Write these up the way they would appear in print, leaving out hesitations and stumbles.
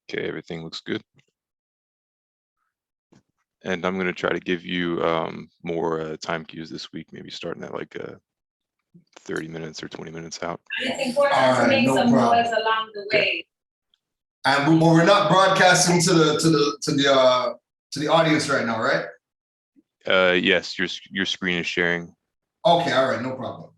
Okay, everything looks good. And I'm going to try to give you more time cues this week, maybe starting at like 30 minutes or 20 minutes out. It's important to make some noise along the way. And we're not broadcasting to the audience right now, right? Yes, your screen is sharing. Okay, all right, no problem.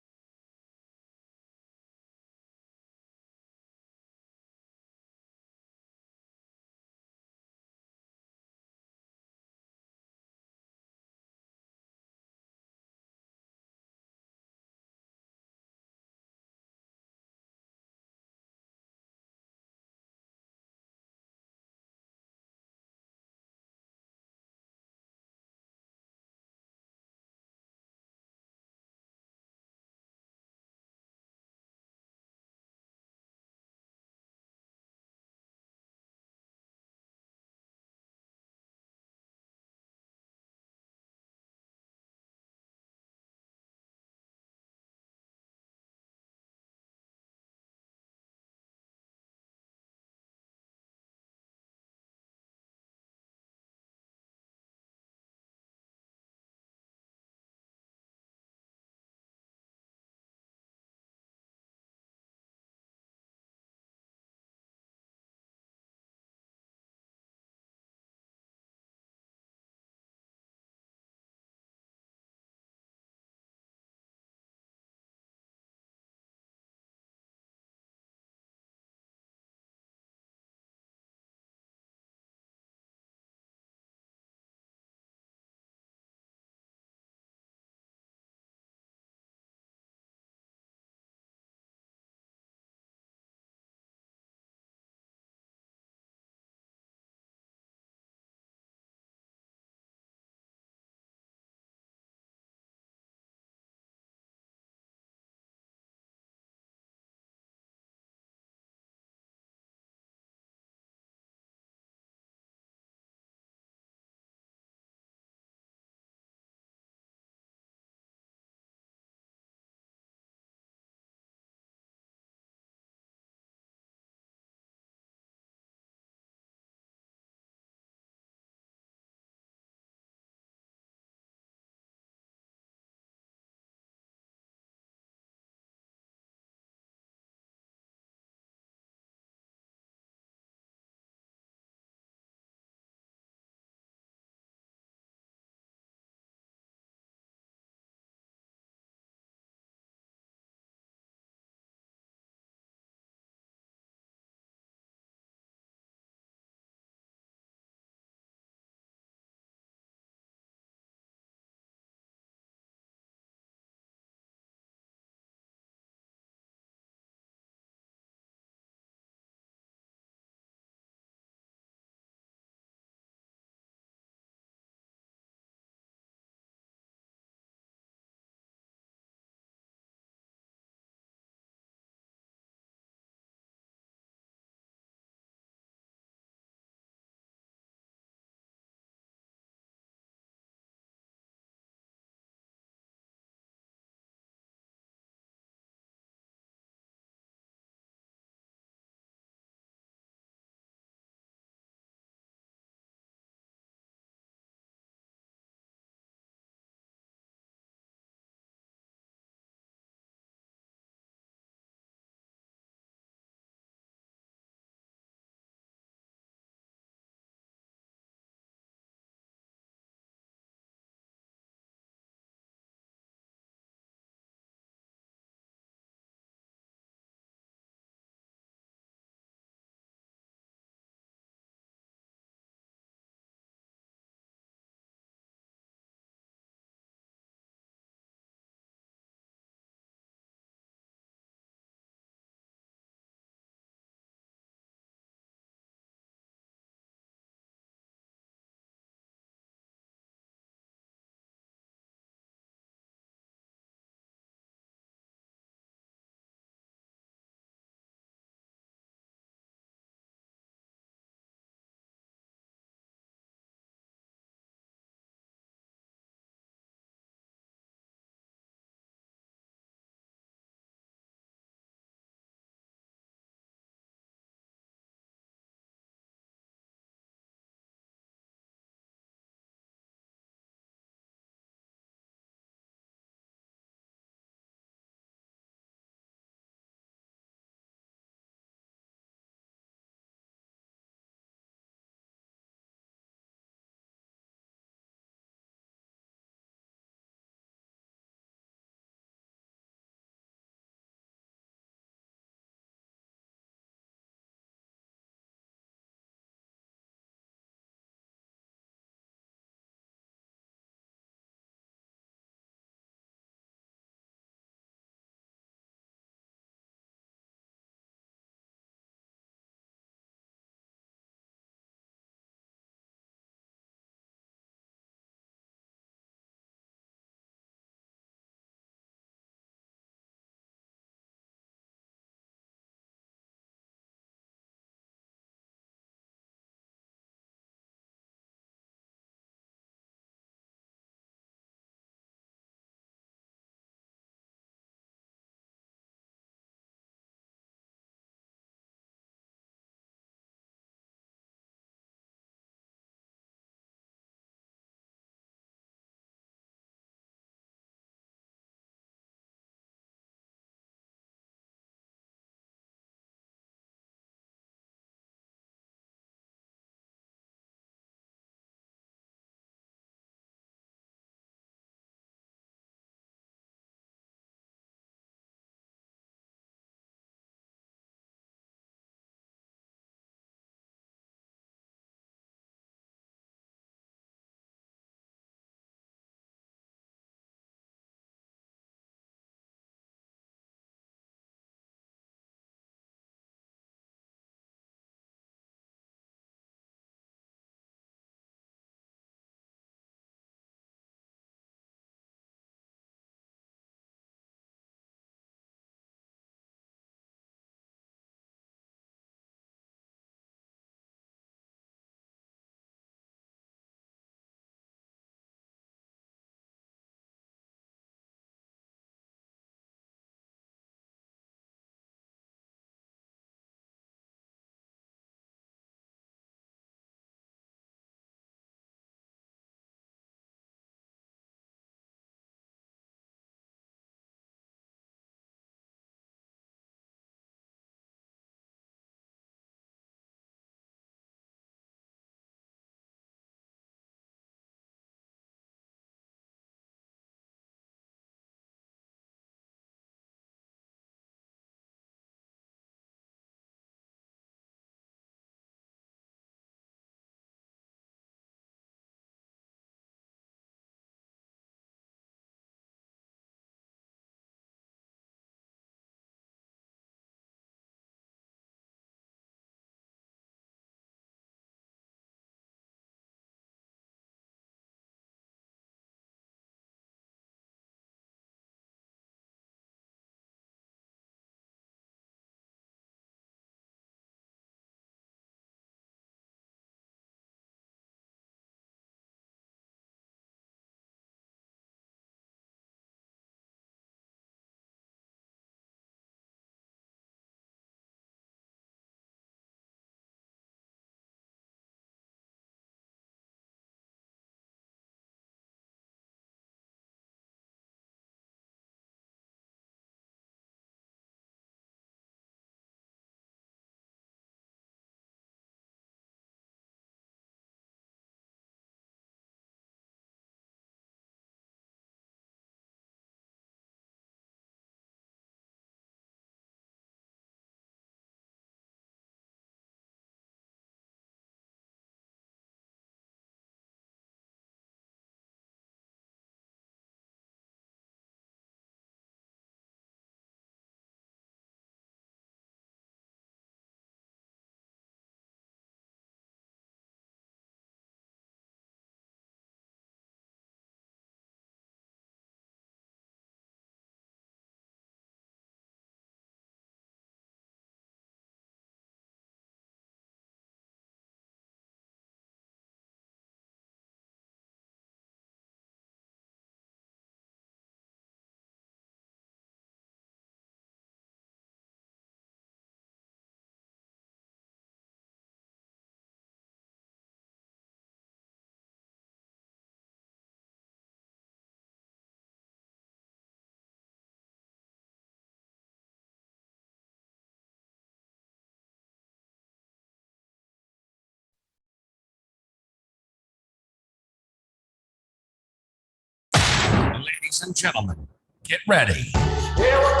Ladies and gentlemen, get ready. Yeah, we're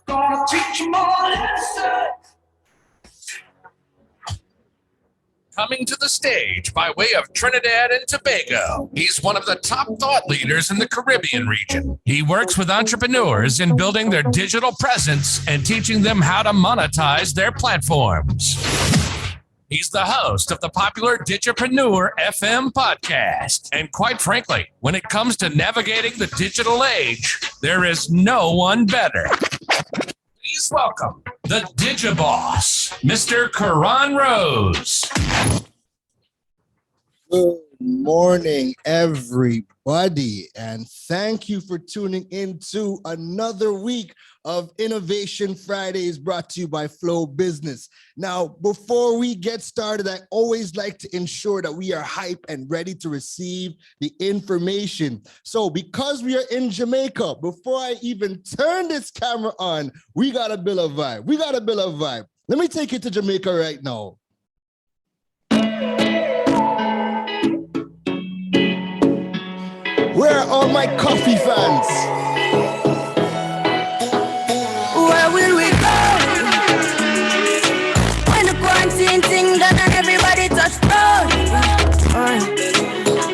gonna teach them all a lesson. Coming to the stage by way of Trinidad and Tobago, he's one of the top thought leaders in the Caribbean region. He works with entrepreneurs in building their digital presence and teaching them how to monetize their platforms. He's the host of the popular Digipreneur FM podcast. And quite frankly, when it comes to navigating the digital age, there is no one better. Please welcome the Digiboss, Mr. Keron Rose. Good morning, everybody, and thank you for tuning into another week of Innovation Fridays brought to you by Flow Business. Now, before we get started, I always like to ensure that we are hype and ready to receive the information. So because we are in Jamaica, before I even turn this camera on, we got to build a vibe. Let me take you to Jamaica right now. Where are all my coffee fans? Where will we go? When the quarantine thing done and everybody touch road.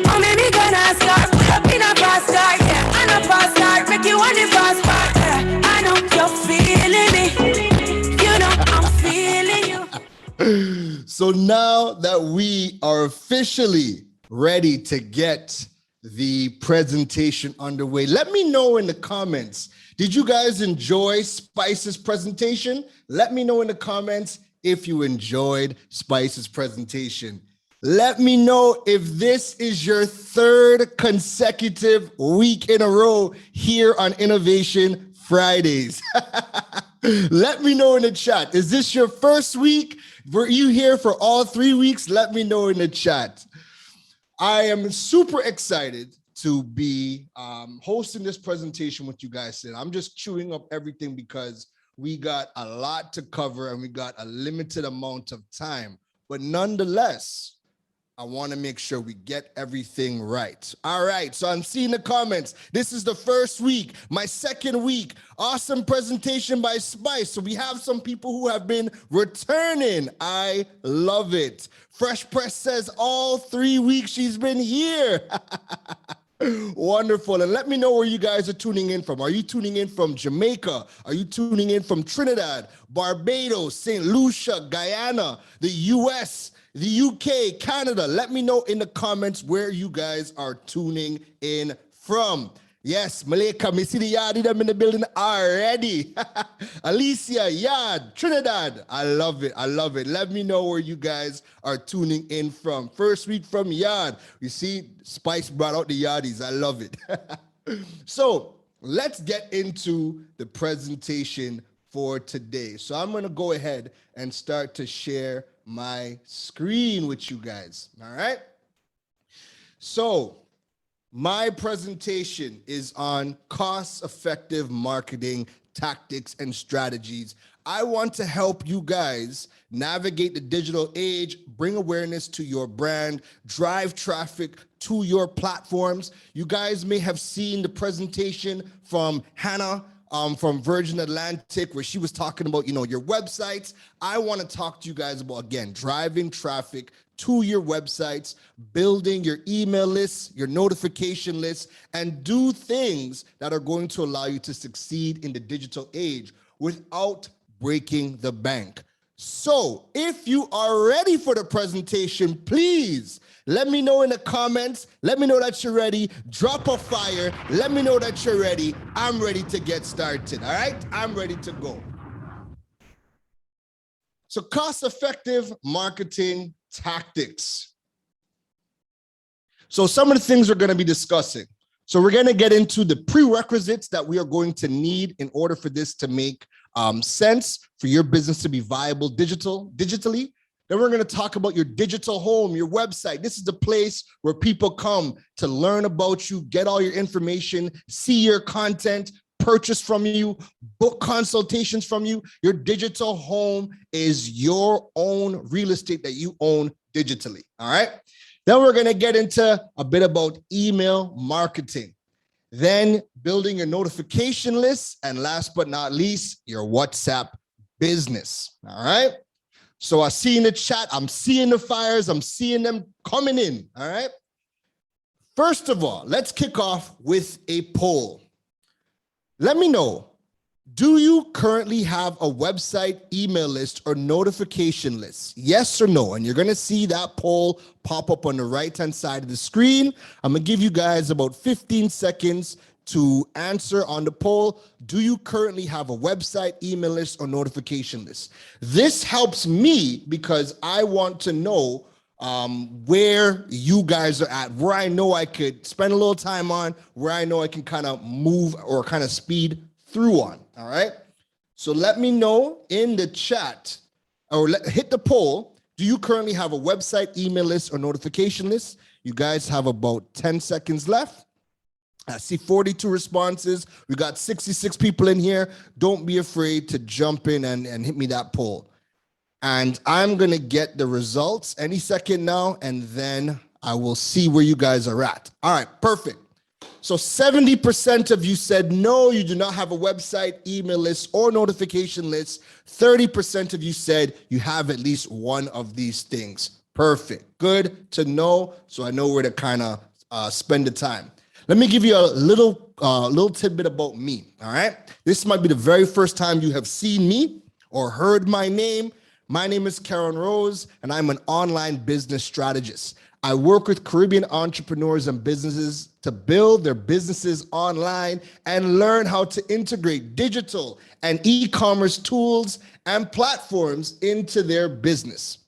Oh, maybe gonna start up in a fast start, yeah. And a fast start, make you want the fast part, yeah. I know you're feeling me. You know I'm feeling you. So now that we are officially ready to get the presentation underway, let me know in the comments, did you guys enjoy Spice's presentation? Let me know in the comments if you enjoyed Spice's presentation. Let me know if this is your third consecutive week in a row here on Innovation Fridays. Let me know in the chat. Is this your first week? Were you here for all 3 weeks? Let me know in the chat. I am super excited to be hosting this presentation with you guys today. I'm just chewing up everything because we got a lot to cover and we got a limited amount of time. But nonetheless, I want to make sure we get everything right. All right, so I'm seeing the comments. This is the first week, my second week. Awesome presentation by Spice. So we have some people who have been returning. I love it. Fresh Press says all 3 weeks she's been here. Wonderful. And let me know where you guys are tuning in from. Are you tuning in from Jamaica? Are you tuning in from Trinidad, Barbados, St. Lucia, Guyana, the US, the UK, Canada? Let me know in the comments where you guys are tuning in from. Yes, Malika, me see the yard them in the building already. Alicia, Yard, Trinidad. I love it. I love it. Let me know where you guys are tuning in from. First week from Yard. You see, Spice brought out the Yardies. I love it. So let's get into the presentation for today. So I'm going to go ahead and start to share my screen with you guys. All right. So my presentation is on cost-effective marketing tactics and strategies. I want to help you guys navigate the digital age, bring awareness to your brand, drive traffic to your platforms. You guys may have seen the presentation from Hannah from Virgin Atlantic, where she was talking about, your websites. I want to talk to you guys about, again, driving traffic to your websites, building your email lists, your notification lists, and do things that are going to allow you to succeed in the digital age without breaking the bank. So if you are ready for the presentation, please let me know in the comments. Let me know that you're ready. Drop a fire. Let me know that you're ready. I'm ready to get started. All right? I'm ready to go. So cost-effective marketing tactics. So some of the things we're going to be discussing. So we're going to get into the prerequisites that we are going to need in order for this to make sense, for your business to be viable digitally. Then we're going to talk about your digital home, your website. This is the place where people come to learn about you, get all your information, see your content, purchase from you, book consultations from you. Your digital home is your own real estate that you own digitally, all right? Then we're going to get into a bit about email marketing, then building your notification list, and last but not least, your WhatsApp business. All right. So I see in the chat, I'm seeing the fires, I'm seeing them coming in. All right. First of all, let's kick off with a poll. Let me know, do you currently have a website, email list, or notification list? Yes or no? And you're going to see that poll pop up on the right-hand side of the screen. I'm going to give you guys about 15 seconds to answer on the poll. Do you currently have a website, email list, or notification list? This helps me because I want to know where you guys are at, where I know I could spend a little time on, where I know I can kind of move or kind of speed through on. All right. So let me know in the chat or hit the poll. Do you currently have a website, email list, or notification list? You guys have about 10 seconds left. I see 42 responses. We got 66 people in here. Don't be afraid to jump in and hit me that poll. And I'm going to get the results any second now, and then I will see where you guys are at. All right, perfect. So 70% of you said no, you do not have a website, email list, or notification list. 30% of you said you have at least one of these things. Perfect. Good to know. So I know where to kind of spend the time. Let me give you a little tidbit about me. All right. This might be the very first time you have seen me or heard my name. My name is Keron Rose, and I'm an online business strategist. I work with Caribbean entrepreneurs and businesses to build their businesses online and learn how to integrate digital and e-commerce tools and platforms into their business.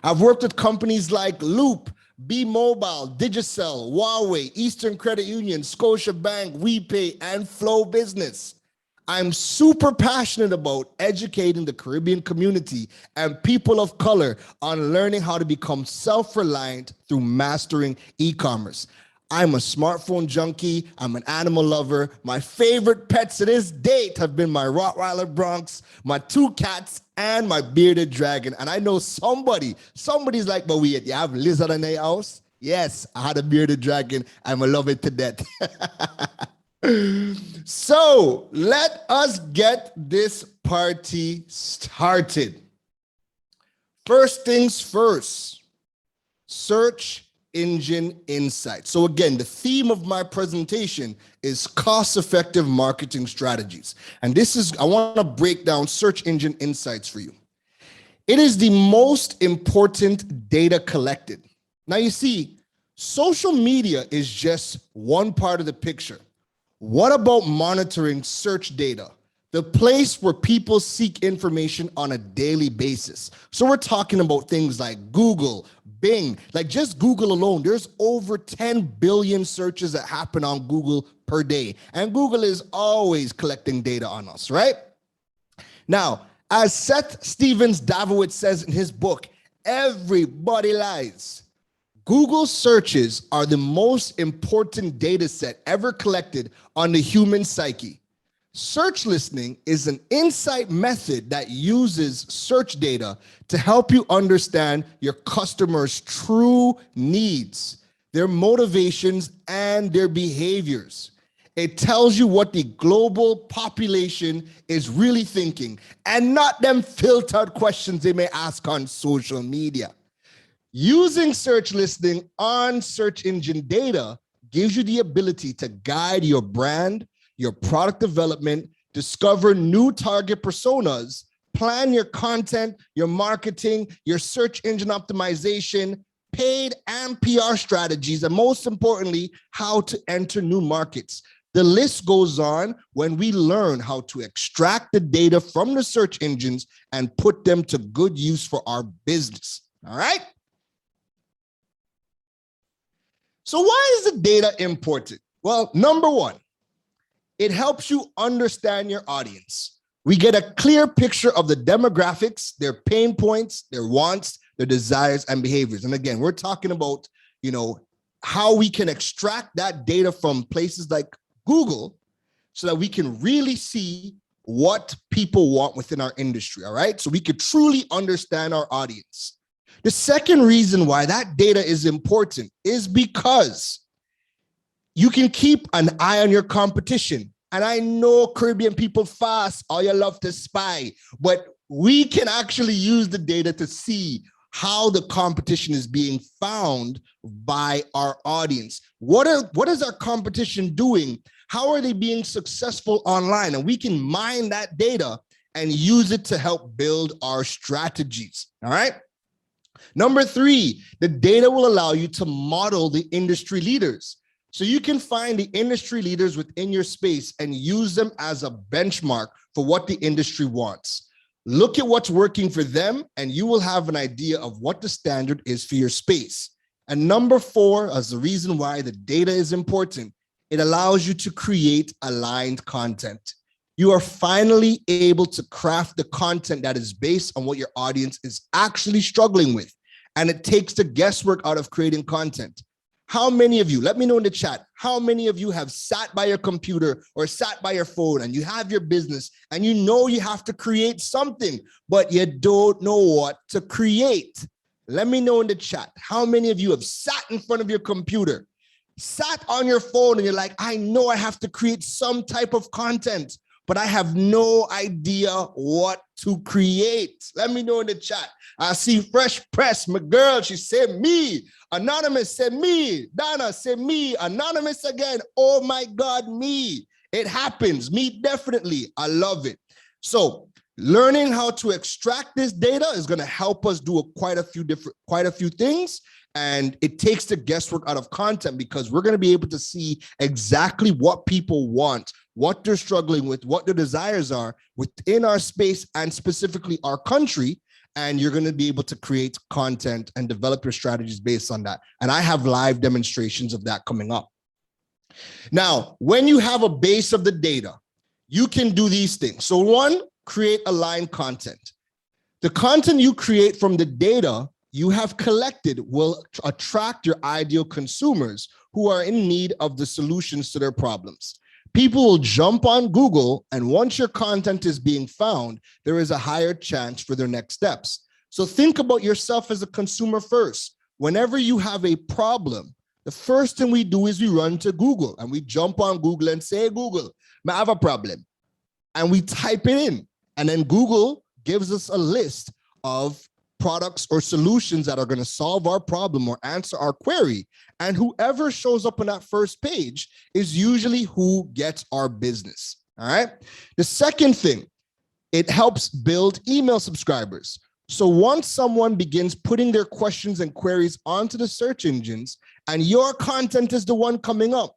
I've worked with companies like Loop, B-Mobile, Digicel, Huawei, Eastern Credit Union, Scotiabank, WePay, and Flow Business. I'm super passionate about educating the Caribbean community and people of color on learning how to become self-reliant through mastering e-commerce. I'm a smartphone junkie. I'm an animal lover. My favorite pets to this date have been my Rottweiler Bronx, my 2 cats, and my bearded dragon. And I know somebody's like, but wait, you have a lizard in your house? Yes, I had a bearded dragon. I'm a love it to death. So let us get this party started. First things first, search engine insights. So again, the theme of my presentation is cost-effective marketing strategies. And I want to break down search engine insights for you. It is the most important data collected. Now you see, social media is just one part of the picture. What about monitoring search data, the place where people seek information on a daily basis? So we're talking about things like Google, Bing, like just Google alone. There's over 10 billion searches that happen on Google per day. And Google is always collecting data on us, right? Now, as Seth Stevens-Davowitz says in his book, Everybody Lies. Google searches are the most important data set ever collected on the human psyche. Search listening is an insight method that uses search data to help you understand your customers' true needs, their motivations, and their behaviors. It tells you what the global population is really thinking and not them filtered questions they may ask on social media. Using search listening on search engine data gives you the ability to guide your brand, your product development, discover new target personas, plan your content, your marketing, your search engine optimization, paid and PR strategies, and most importantly, how to enter new markets. The list goes on when we learn how to extract the data from the search engines and put them to good use for our business. All right? So why is the data important? Well, number one, it helps you understand your audience. We get a clear picture of the demographics, their pain points, their wants, their desires, and behaviors. And again, we're talking about, how we can extract that data from places like Google so that we can really see what people want within our industry, all right? So we could truly understand our audience. The second reason why that data is important is because you can keep an eye on your competition. And I know Caribbean people fast, all you love to spy, but we can actually use the data to see how the competition is being found by our audience. What is our competition doing? How are they being successful online? And we can mine that data and use it to help build our strategies, all right? Number 3, the data will allow you to model the industry leaders. So you can find the industry leaders within your space and use them as a benchmark for what the industry wants. Look at what's working for them, and you will have an idea of what the standard is for your space. And number 4, as the reason why the data is important, it allows you to create aligned content. You are finally able to craft the content that is based on what your audience is actually struggling with. And it takes the guesswork out of creating content. How many of you, let me know in the chat, how many of you have sat by your computer or sat by your phone and you have your business and you know you have to create something, but you don't know what to create? Let me know in the chat. How many of you have sat in front of your computer, sat on your phone, and you're like, I know I have to create some type of content, but I have no idea what to create? Let me know in the chat. I see Fresh Press, my girl, she said me. Anonymous said me. Donna said me. Anonymous again. Oh my God, me. It happens. Me definitely. I love it. So learning how to extract this data is going to help us do quite a few things. And it takes the guesswork out of content because we're going to be able to see exactly what people want, what they're struggling with, what their desires are within our space and specifically our country. And you're going to be able to create content and develop your strategies based on that. And I have live demonstrations of that coming up. Now, when you have a base of the data, you can do these things. So 1, create aligned content. The content you create from the data you have collected will attract your ideal consumers who are in need of the solutions to their problems. People will jump on Google, and once your content is being found, there is a higher chance for their next steps. So think about yourself as a consumer first. Whenever you have a problem, the first thing we do is we run to Google and we jump on Google and say, Google, I have a problem. And we type it in. And then Google gives us a list of products or solutions that are going to solve our problem or answer our query. And whoever shows up on that first page is usually who gets our business. All right. The second thing, it helps build email subscribers. So once someone begins putting their questions and queries onto the search engines and your content is the one coming up,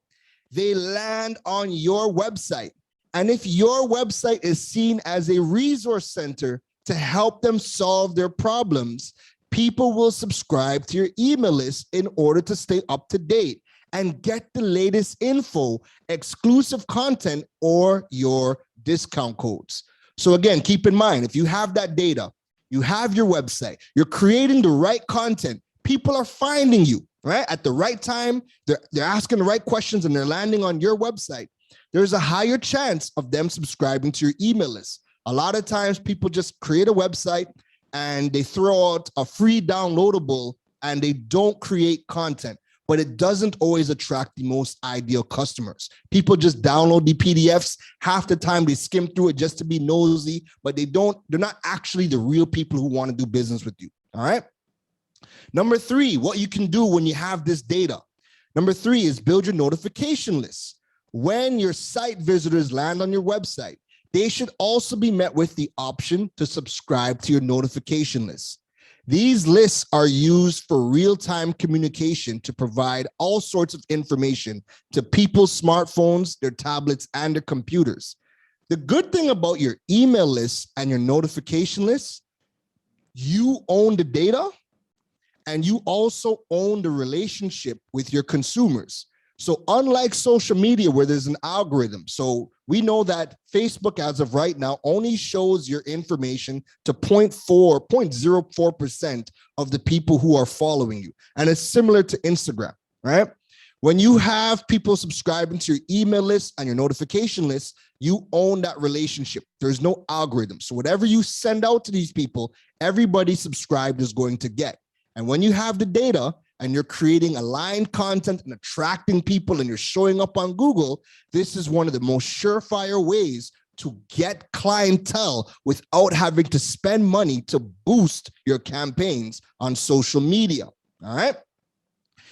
they land on your website. And if your website is seen as a resource center to help them solve their problems, people will subscribe to your email list in order to stay up to date and get the latest info, exclusive content, or your discount codes. So again, keep in mind, if you have that data, you have your website, you're creating the right content, people are finding you, right? At the right time, they're asking the right questions and they're landing on your website. There's a higher chance of them subscribing to your email list. A lot of times people just create a website and they throw out a free downloadable and they don't create content, but it doesn't always attract the most ideal customers. People just download the PDFs. Half the time they skim through it just to be nosy, but they're not actually the real people who want to do business with you. All right. Number 3, what you can do when you have this data. Number 3 is build your notification list. When your site visitors land on your website, they should also be met with the option to subscribe to your notification list. These lists are used for real-time communication to provide all sorts of information to people's smartphones, their tablets, and their computers. The good thing about your email list and your notification list, you own the data and you also own the relationship with your consumers. So unlike social media where there's an algorithm, so we know that Facebook as of right now only shows your information to 0.04% of the people who are following you. And it's similar to Instagram, right? When you have people subscribing to your email list and your notification list, you own that relationship. There's no algorithm. So whatever you send out to these people, everybody subscribed is going to get. And when you have the data and you're creating aligned content and attracting people and you're showing up on Google, this is one of the most surefire ways to get clientele without having to spend money to boost your campaigns on social media. All right.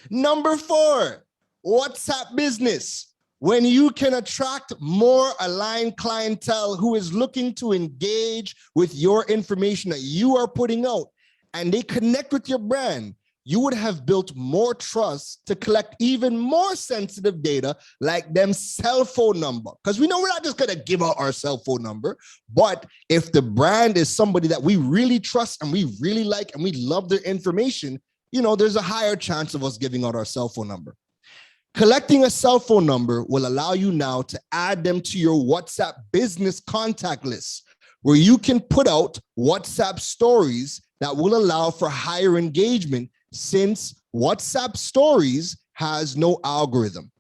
Number 4, WhatsApp business. When you can attract more aligned clientele who is looking to engage with your information that you are putting out and they connect with your brand, you would have built more trust to collect even more sensitive data like them cell phone number. Because we know we're not just going to give out our cell phone number, but if the brand is somebody that we really trust and we really like and we love their information, you know, there's a higher chance of us giving out our cell phone number. Collecting a cell phone number will allow you now to add them to your WhatsApp business contact list, where you can put out WhatsApp stories that will allow for higher engagement, since WhatsApp stories has no algorithm.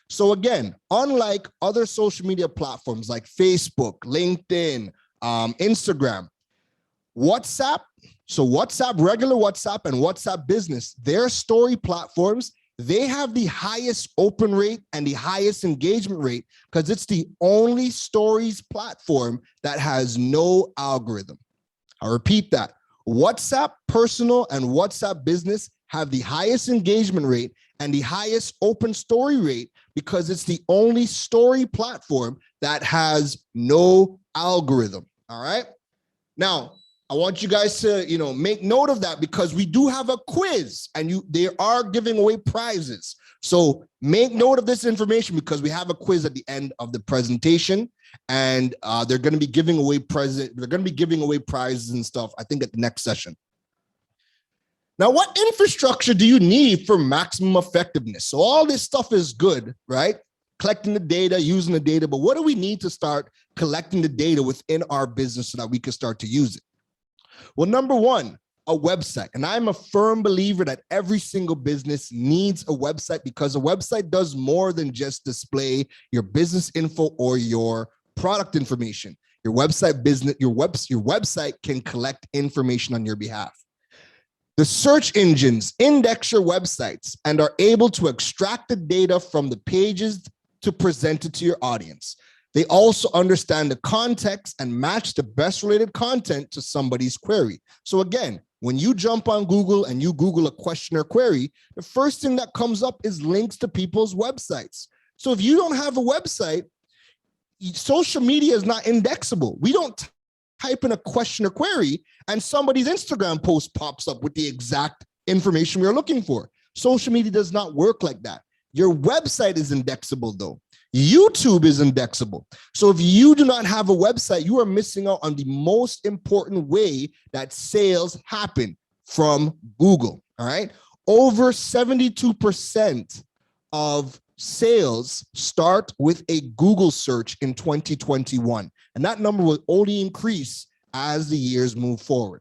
So again, unlike other social media platforms like Facebook, LinkedIn, Instagram, WhatsApp, regular WhatsApp and WhatsApp business, their story platforms, they have the highest open rate and the highest engagement rate because it's the only stories platform that has no algorithm. I repeat that. WhatsApp personal and WhatsApp business have the highest engagement rate and the highest open story rate because it's the only story platform that has no algorithm. All right. Now, I want you guys to, make note of that because we do have a quiz and they are giving away prizes. So make note of this information because we have a quiz at the end of the presentation, and they're going to be giving away prizes and stuff, I think, at the next session. Now, what infrastructure do you need for maximum effectiveness? So all this stuff is good, right? Collecting the data, using the data, but what do we need to start collecting the data within our business so that we can start to use it? Well, number 1, a website. And I'm a firm believer that every single business needs a website because a website does more than just display your business info or your product information. Your website can collect information on your behalf. The search engines index your websites and are able to extract the data from the pages to present it to your audience. They also understand the context and match the best related content to somebody's query. So again, when you jump on Google and you Google a question or query, the first thing that comes up is links to people's websites. So if you don't have a website, social media is not indexable. We don't type in a question or query and somebody's Instagram post pops up with the exact information we're looking for. Social media does not work like that. Your website is indexable though. YouTube is indexable. So if you do not have a website, you are missing out on the most important way that sales happen from Google. All right. Over 72% of sales start with a Google search in 2021. And that number will only increase as the years move forward.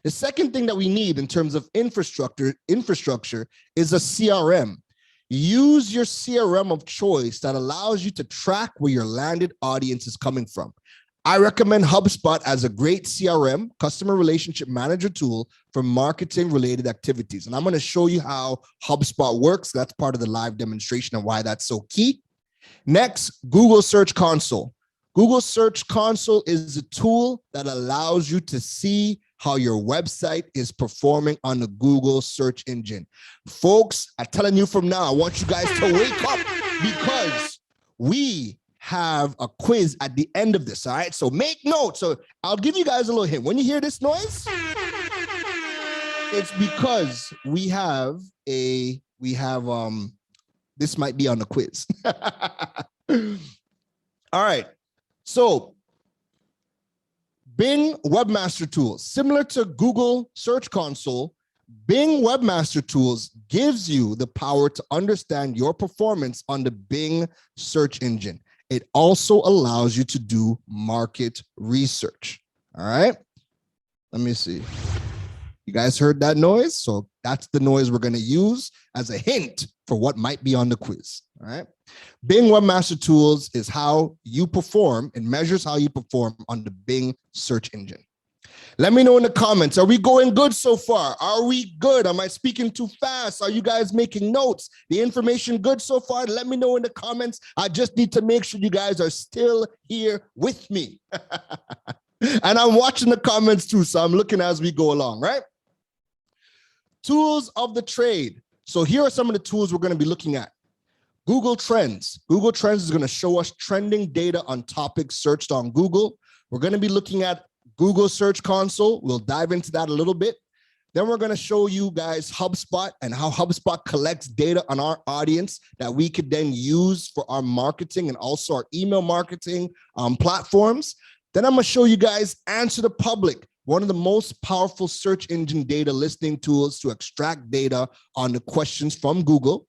The second thing that we need in terms of infrastructure is a CRM. Use your CRM of choice that allows you to track where your landed audience is coming from. I recommend HubSpot as a great CRM, customer relationship manager tool for marketing related activities. And I'm going to show you how HubSpot works. That's part of the live demonstration and why that's so key. Next, Google Search Console. Google Search Console is a tool that allows you to see how your website is performing on the Google search engine. Folks, I'm telling you from now, I want you guys to wake up because we have a quiz at the end of this, all right? So make note. So I'll give you guys a little hint. When you hear this noise, it's because this might be on the quiz. All right. So Bing Webmaster Tools, similar to Google Search Console, Bing Webmaster Tools gives you the power to understand your performance on the Bing search engine. It also allows you to do market research. All right. Let me see. You guys heard that noise? So that's the noise we're going to use as a hint for what might be on the quiz. All right. Bing Webmaster Tools is how you perform and measures how you perform on the Bing search engine. Let me know in the comments. Are we going good so far? Are we good? Am I speaking too fast? Are you guys making notes? The information good so far? Let me know in the comments. I just need to make sure you guys are still here with me. And I'm watching the comments too, so I'm looking as we go along, right? Tools of the trade. So here are some of the tools we're going to be looking at. Google Trends. Google Trends is going to show us trending data on topics searched on Google. We're going to be looking at Google Search Console. We'll dive into that a little bit. Then we're going to show you guys HubSpot and how HubSpot collects data on our audience that we could then use for our marketing and also our email marketing platforms. Then I'm going to show you guys Answer the Public, one of the most powerful search engine data listening tools to extract data on the questions from Google.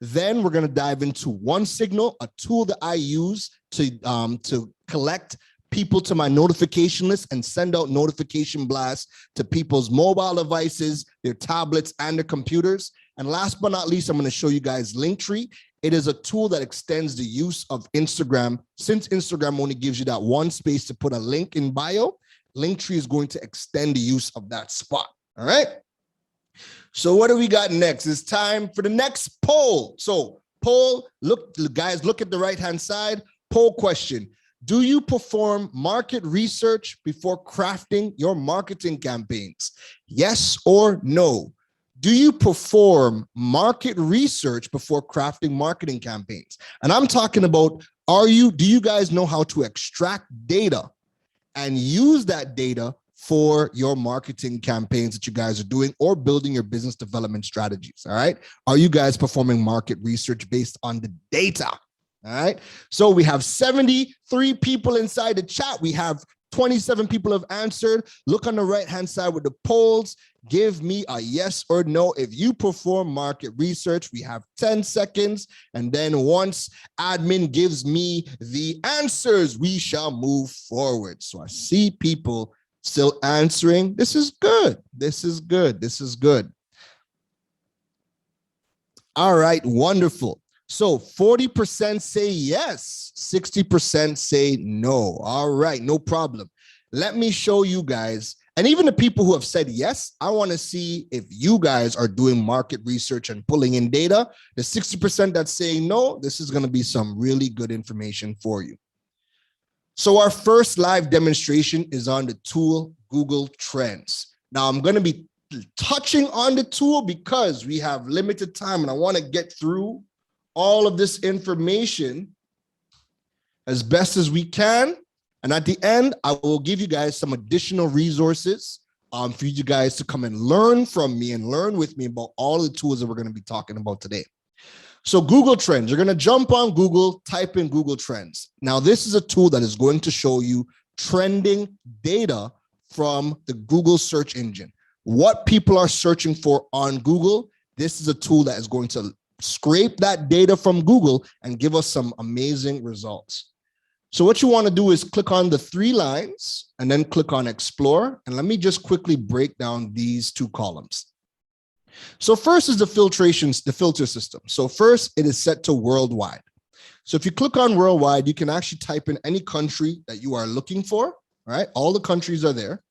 Then we're going to dive into OneSignal, a tool that I use to collect people to my notification list and send out notification blasts to people's mobile devices, their tablets, and their computers. And last but not least, I'm going to show you guys Linktree. It is a tool that extends the use of Instagram. Since Instagram only gives you that one space to put a link in bio, Linktree is going to extend the use of that spot. All right. So what do we got next? It's time for the next poll. So poll, look, guys, look at the right-hand side. Poll question. Do you perform market research before crafting your marketing campaigns? Yes or no? Do you perform market research before crafting marketing campaigns? And I'm talking about, do you guys know how to extract data and use that data for your marketing campaigns that you guys are doing or building your business development strategies? All right. Are you guys performing market research based on the data? All right. So we have 73 people inside the chat. We have 27 people have answered. Look on the right-hand side with the polls. Give me a yes or no if you perform market research. We have 10 seconds. And then once admin gives me the answers, we shall move forward. So I see people still answering. This is good. This is good. This is good. All right. Wonderful. So 40% say yes, 60% say no. All right, no problem. Let me show you guys, and even the people who have said yes, I want to see if you guys are doing market research and pulling in data. The 60% that's saying no, this is going to be some really good information for you. So our first live demonstration is on the tool Google Trends. Now I'm going to be touching on the tool because we have limited time and I want to get through all of this information as best as we can. And at the end, I will give you guys some additional resources for you guys to come and learn from me and learn with me about all the tools that we're going to be talking about today. So Google Trends, you're going to jump on Google, type in Google Trends. Now, this is a tool that is going to show you trending data from the Google search engine. What people are searching for on Google, this is a tool that is going to scrape that data from Google and give us some amazing results. So what you want to do is click on the three lines and then click on Explore. And let me just quickly break down these two columns. So first is the filter system. So first it is set to worldwide. So if you click on worldwide, you can actually type in any country that you are looking for, right? All the countries are there,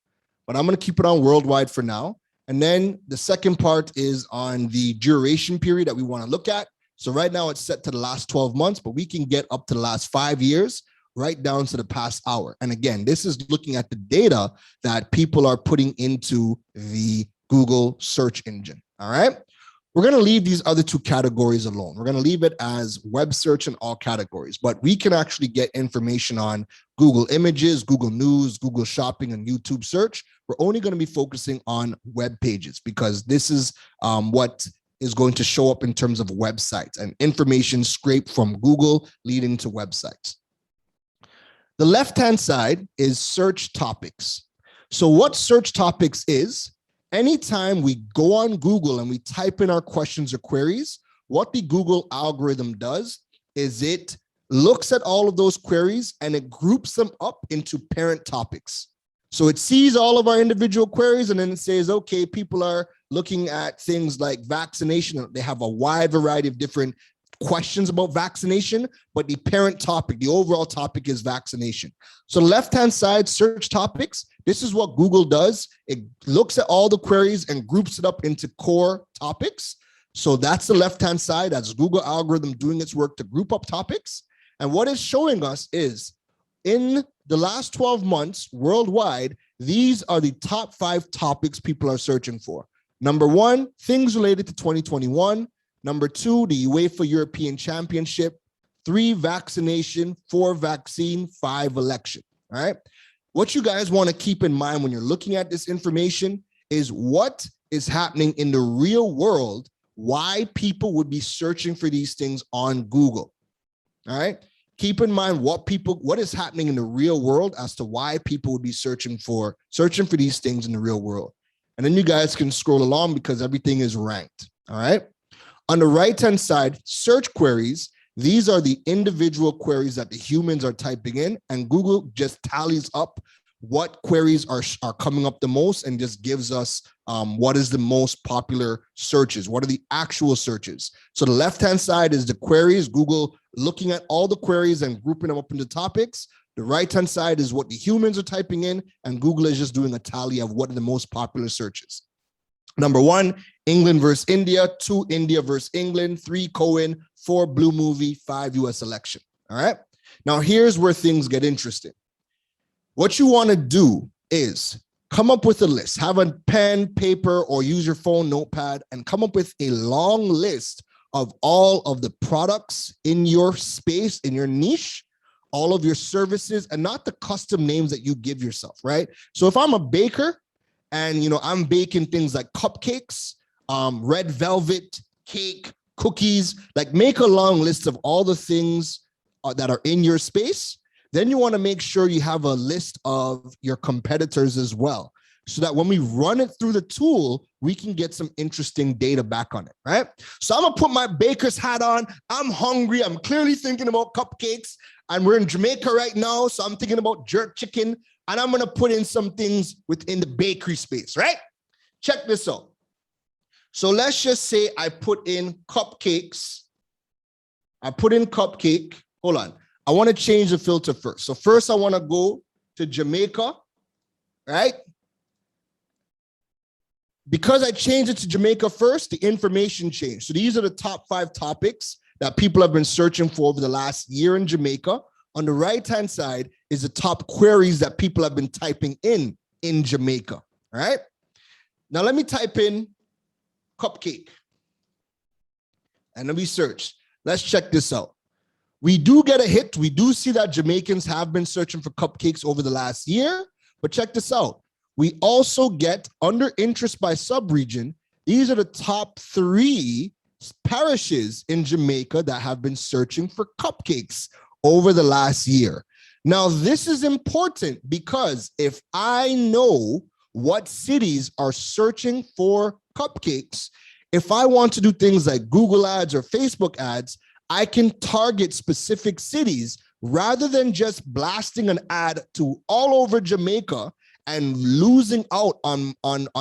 but I'm going to keep it on worldwide for now. And then the second part is on the duration period that we want to look at. So right now it's set to the last 12 months, but we can get up to the last 5 years, right down to the past hour. And again, this is looking at the data that people are putting into the Google search engine. All right. We're going to leave these other two categories alone. We're going to leave it as web search in all categories, but we can actually get information on Google Images, Google News, Google Shopping, and YouTube search. We're only going to be focusing on web pages because this is what is going to show up in terms of websites and information scraped from Google leading to websites. The left-hand side is search topics. So what search topics is, anytime we go on Google and we type in our questions or queries, what the Google algorithm does is it looks at all of those queries and it groups them up into parent topics. So it sees all of our individual queries and then it says, okay, people are looking at things like vaccination. They have a wide variety of different questions about vaccination, but the parent topic, the overall topic is vaccination. So left-hand side, search topics. This is what Google does. It looks at all the queries and groups it up into core topics. So that's the left-hand side. That's Google algorithm doing its work to group up topics. And what it's showing us is in the last 12 months worldwide, these are the top 5 topics people are searching for. Number 1, things related to 2021. Number 2, the UEFA European Championship. 3, vaccination. 4, vaccine. 5, election. All right. What you guys want to keep in mind when you're looking at this information is what is happening in the real world, why people would be searching for these things on Google. All right. Keep in mind what is happening in the real world as to why people would be searching for these things in the real world. And then you guys can scroll along because everything is ranked. All right. On the right-hand side, search queries. These are the individual queries that the humans are typing in, and Google just tallies up what queries are coming up the most and just gives us what is the most popular searches. What are the actual searches? So the left-hand side is the queries, Google looking at all the queries and grouping them up into topics. The right-hand side is what the humans are typing in, and Google is just doing a tally of what are the most popular searches. Number 1, England versus India. 2, India versus England. 3, Cohen. 4, Blue Movie. 5, US election. All right. Now, here's where things get interesting. What you want to do is come up with a list. Have a pen, paper, or use your phone notepad and come up with a long list of all of the products in your space, in your niche, all of your services, and not the custom names that you give yourself, right? So if I'm a baker, and, I'm baking things like cupcakes, red velvet, cake, cookies, like make a long list of all the things that are in your space. Then you want to make sure you have a list of your competitors as well, so that when we run it through the tool, we can get some interesting data back on it, right? So I'm going to put my baker's hat on. I'm hungry. I'm clearly thinking about cupcakes, and we're in Jamaica right now, so I'm thinking about jerk chicken. And I'm going to put in some things within the bakery space, right? Check this out. So let's just say I put in cupcakes. I put in cupcake. Hold on. I want to change the filter first. So first I want to go to Jamaica, right? Because I changed it to Jamaica first, the information changed. So these are the top 5 topics that people have been searching for over the last year in Jamaica. On the right-hand side is the top queries that people have been typing in Jamaica, all right? Now let me type in cupcake and let me search. Let's check this out. We do get a hit. We do see that Jamaicans have been searching for cupcakes over the last year, but check this out. We also get under interest by subregion. These are the top 3 parishes in Jamaica that have been searching for cupcakes over the last year. Now, this is important because if I know what cities are searching for cupcakes, if I want to do things like Google ads or Facebook ads, I can target specific cities rather than just blasting an ad to all over Jamaica and losing out on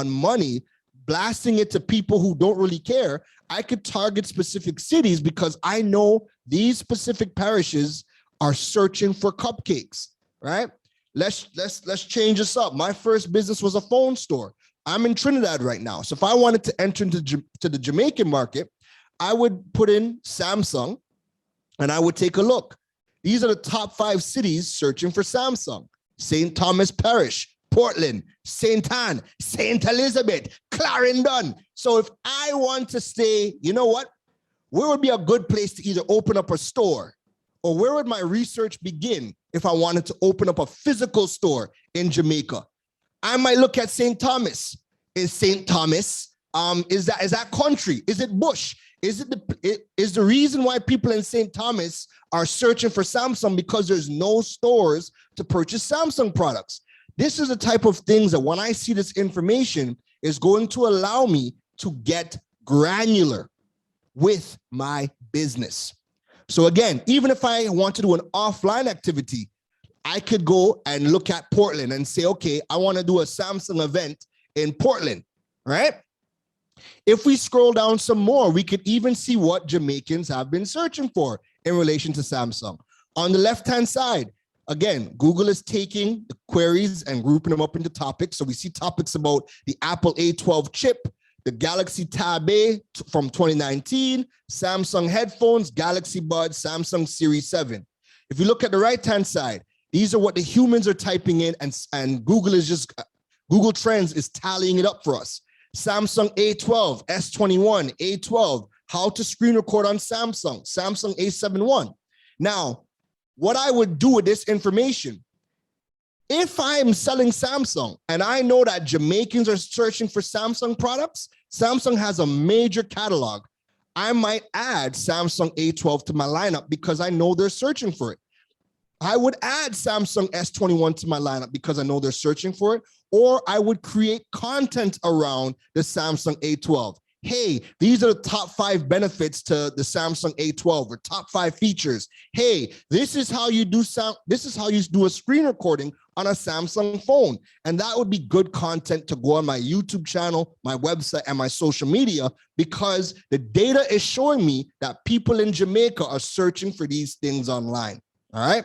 money, blasting it to people who don't really care. I could target specific cities because I know these specific parishes are searching for cupcakes, right? Let's change this up. My first business was a phone store. I'm in Trinidad right now. So if I wanted to enter into the Jamaican market, I would put in Samsung and I would take a look. These are the top 5 cities searching for Samsung. St. Thomas Parish, Portland, St. Ann, St. Elizabeth, Clarendon. So if I want to stay, you know what? Where would be a good place to either open up a store? Or where would my research begin if I wanted to open up a physical store in Jamaica? I might look at St. Thomas. Is St. Thomas, is that country? Is it bush? Is the reason why people in St. Thomas are searching for Samsung because there's no stores to purchase Samsung products? This is the type of things that when I see this information is going to allow me to get granular with my business. So again, even if I want to do an offline activity, I could go and look at Portland and say, okay, I want to do a Samsung event in Portland, right? If we scroll down some more, we could even see what Jamaicans have been searching for in relation to Samsung. On the left-hand side, again, Google is taking the queries and grouping them up into topics. So we see topics about the Apple A12 chip, the Galaxy Tab A from 2019, Samsung headphones, Galaxy Buds, Samsung Series 7. If you look at the right-hand side, these are what the humans are typing in, and Google Trends is tallying it up for us. Samsung A12, S21, A12, how to screen record on Samsung, Samsung A71. Now, what I would do with this information, if I am selling Samsung and I know that Jamaicans are searching for Samsung products, Samsung has a major catalog. I might add Samsung A12 to my lineup because I know they're searching for it. I would add Samsung S21 to my lineup because I know they're searching for it, or I would create content around the Samsung A12. Hey, these are the top 5 benefits to the Samsung A12 or top 5 features. Hey, this is how you do a screen recording on a Samsung phone. And that would be good content to go on my YouTube channel, my website, and my social media, because the data is showing me that people in Jamaica are searching for these things online. All right.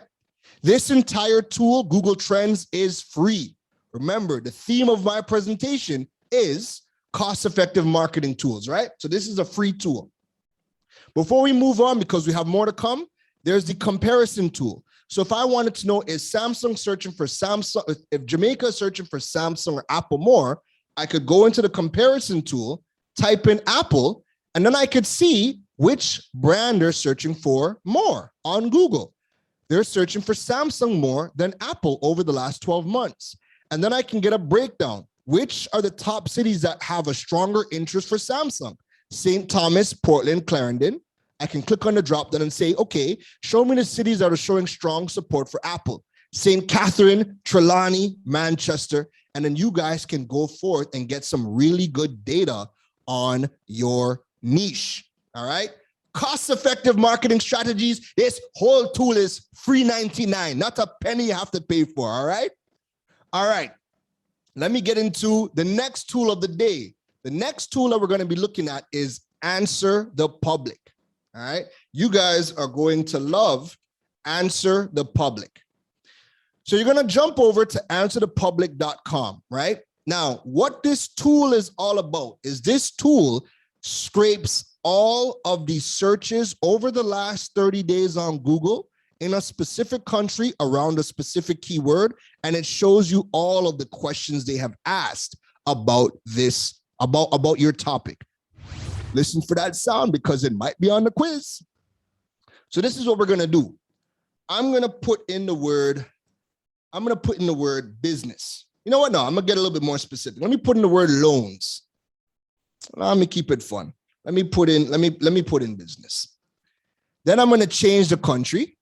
This entire tool, Google Trends, is free. Remember, the theme of my presentation is cost-effective marketing tools, right? So this is a free tool. Before we move on, because we have more to come, there's the comparison tool. So if I wanted to know, is Samsung searching for Samsung, if Jamaica is searching for Samsung or Apple more, I could go into the comparison tool, type in Apple, and then I could see which brand they're searching for more on Google. They're searching for Samsung more than Apple over the last 12 months. And then I can get a breakdown. Which are the top cities that have a stronger interest for Samsung? St. Thomas, Portland, Clarendon. I can click on the drop down and say, okay, show me the cities that are showing strong support for Apple. St. Catherine, Trelawney, Manchester. And then you guys can go forth and get some really good data on your niche. All right. Cost-effective marketing strategies. This whole tool is free 99, not a penny you have to pay for. All right. All right. Let me get into the next tool of the day. The next tool that we're going to be looking at is Answer the Public. All right. You guys are going to love Answer the Public. So you're going to jump over to answerthepublic.com, right? Now, what this tool is all about is this tool scrapes all of the searches over the last 30 days on Google in a specific country around a specific keyword, and it shows you all of the questions they have asked about this, about your topic. Listen for that sound because it might be on the quiz. So this is what we're gonna do. I'm gonna put in the word business. You know what? No, I'm gonna get a little bit more specific. Let me put in the word loans. Let me keep it fun. Let me put in business. Then I'm gonna change the country.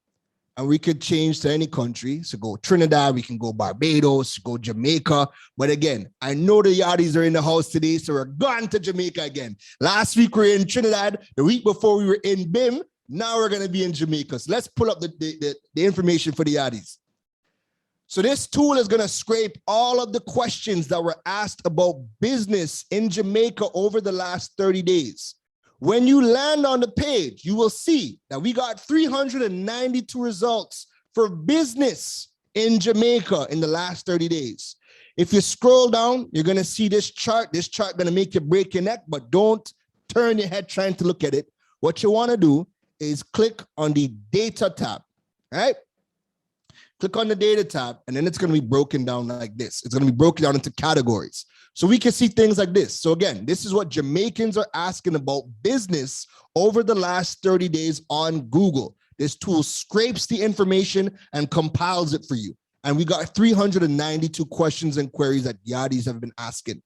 And we could change to any country. So go Trinidad, we can go Barbados, go Jamaica. But again, I know the Yardies are in the house today, so we're going to Jamaica again. Last week we were in Trinidad. The week before we were in BIM. Now we're going to be in Jamaica. So let's pull up the information for the Yardies. So this tool is going to scrape all of the questions that were asked about business in Jamaica over the last 30 days. When you land on the page, you will see that we got 392 results for business in Jamaica in the last 30 days. If you scroll down, you're going to see this chart. This chart going to make you break your neck, but don't turn your head trying to look at it. What you want to do is click on the data tab, right? Click on the data tab, and then it's going to be broken down like this. It's going to be broken down into categories. So we can see things like this. So again, this is what Jamaicans are asking about business over the last 30 days on Google. This tool scrapes the information and compiles it for you. And we got 392 questions and queries that Yardis have been asking.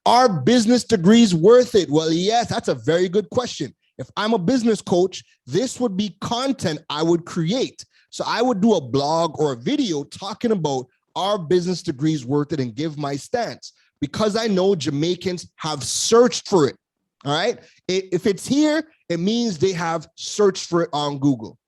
Are business degrees worth it? Well, yes, that's a very good question. If I'm a business coach, this would be content I would create. So I would do a blog or a video talking about, are business degrees worth it, and give my stance. Because I know Jamaicans have searched for it, all right? If it's here, it means they have searched for it on Google.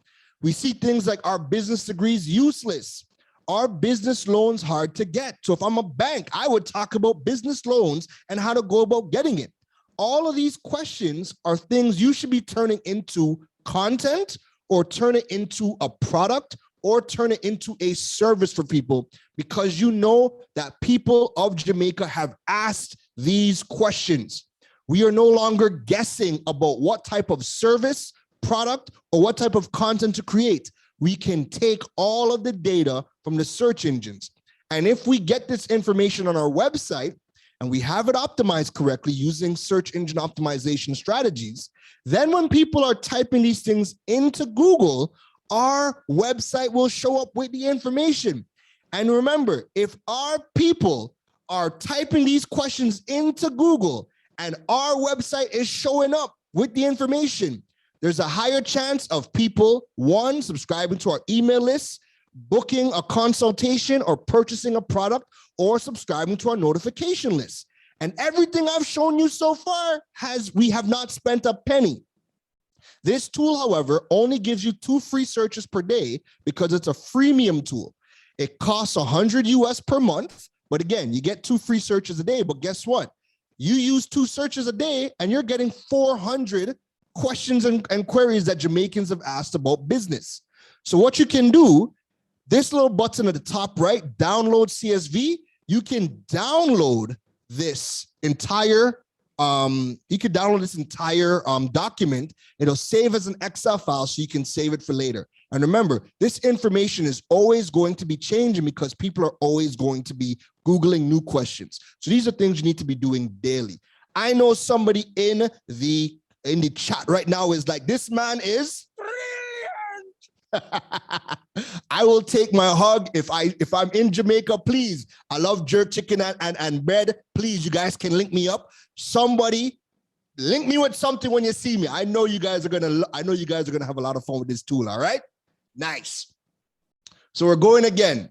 We see things like, are business degrees useless? Are business loans hard to get? So if I'm a bank, I would talk about business loans and how to go about getting it. all of these questions are things you should be turning into content or turn it into a product or turn it into a service for people, because you know that people of Jamaica have asked these questions. We are no longer guessing about what type of service, product, or what type of content to create. We can take all of the data from the search engines. And if we get this information on our website and we have it optimized correctly using search engine optimization strategies, then when people are typing these things into Google, our website will show up with the information. And remember, if our people are typing these questions into Google and our website is showing up with the information, there's a higher chance of people, one, subscribing to our email list, booking a consultation or purchasing a product, or subscribing to our notification list. And everything I've shown you so far we have not spent a penny. This tool, however, only gives you 2 free searches per day because it's a freemium tool. It costs $100 per month, but again, you get 2 free searches a day. But guess what? You use 2 searches a day and you're getting 400 questions and queries that Jamaicans have asked about business. So what you can do, this little button at the top right, download CSV, you can download this entire document. It'll save as an Excel file so you can save it for later. And remember, this information is always going to be changing because people are always going to be Googling new questions. So these are things you need to be doing daily. I know somebody in the chat right now is like, this man is brilliant. I will take my hug if I'm in Jamaica, please. I love jerk chicken and bread. Please, you guys can link me up. Somebody link me with something when you see me. I know you guys are gonna have a lot of fun with this tool. All right, nice. So we're going again.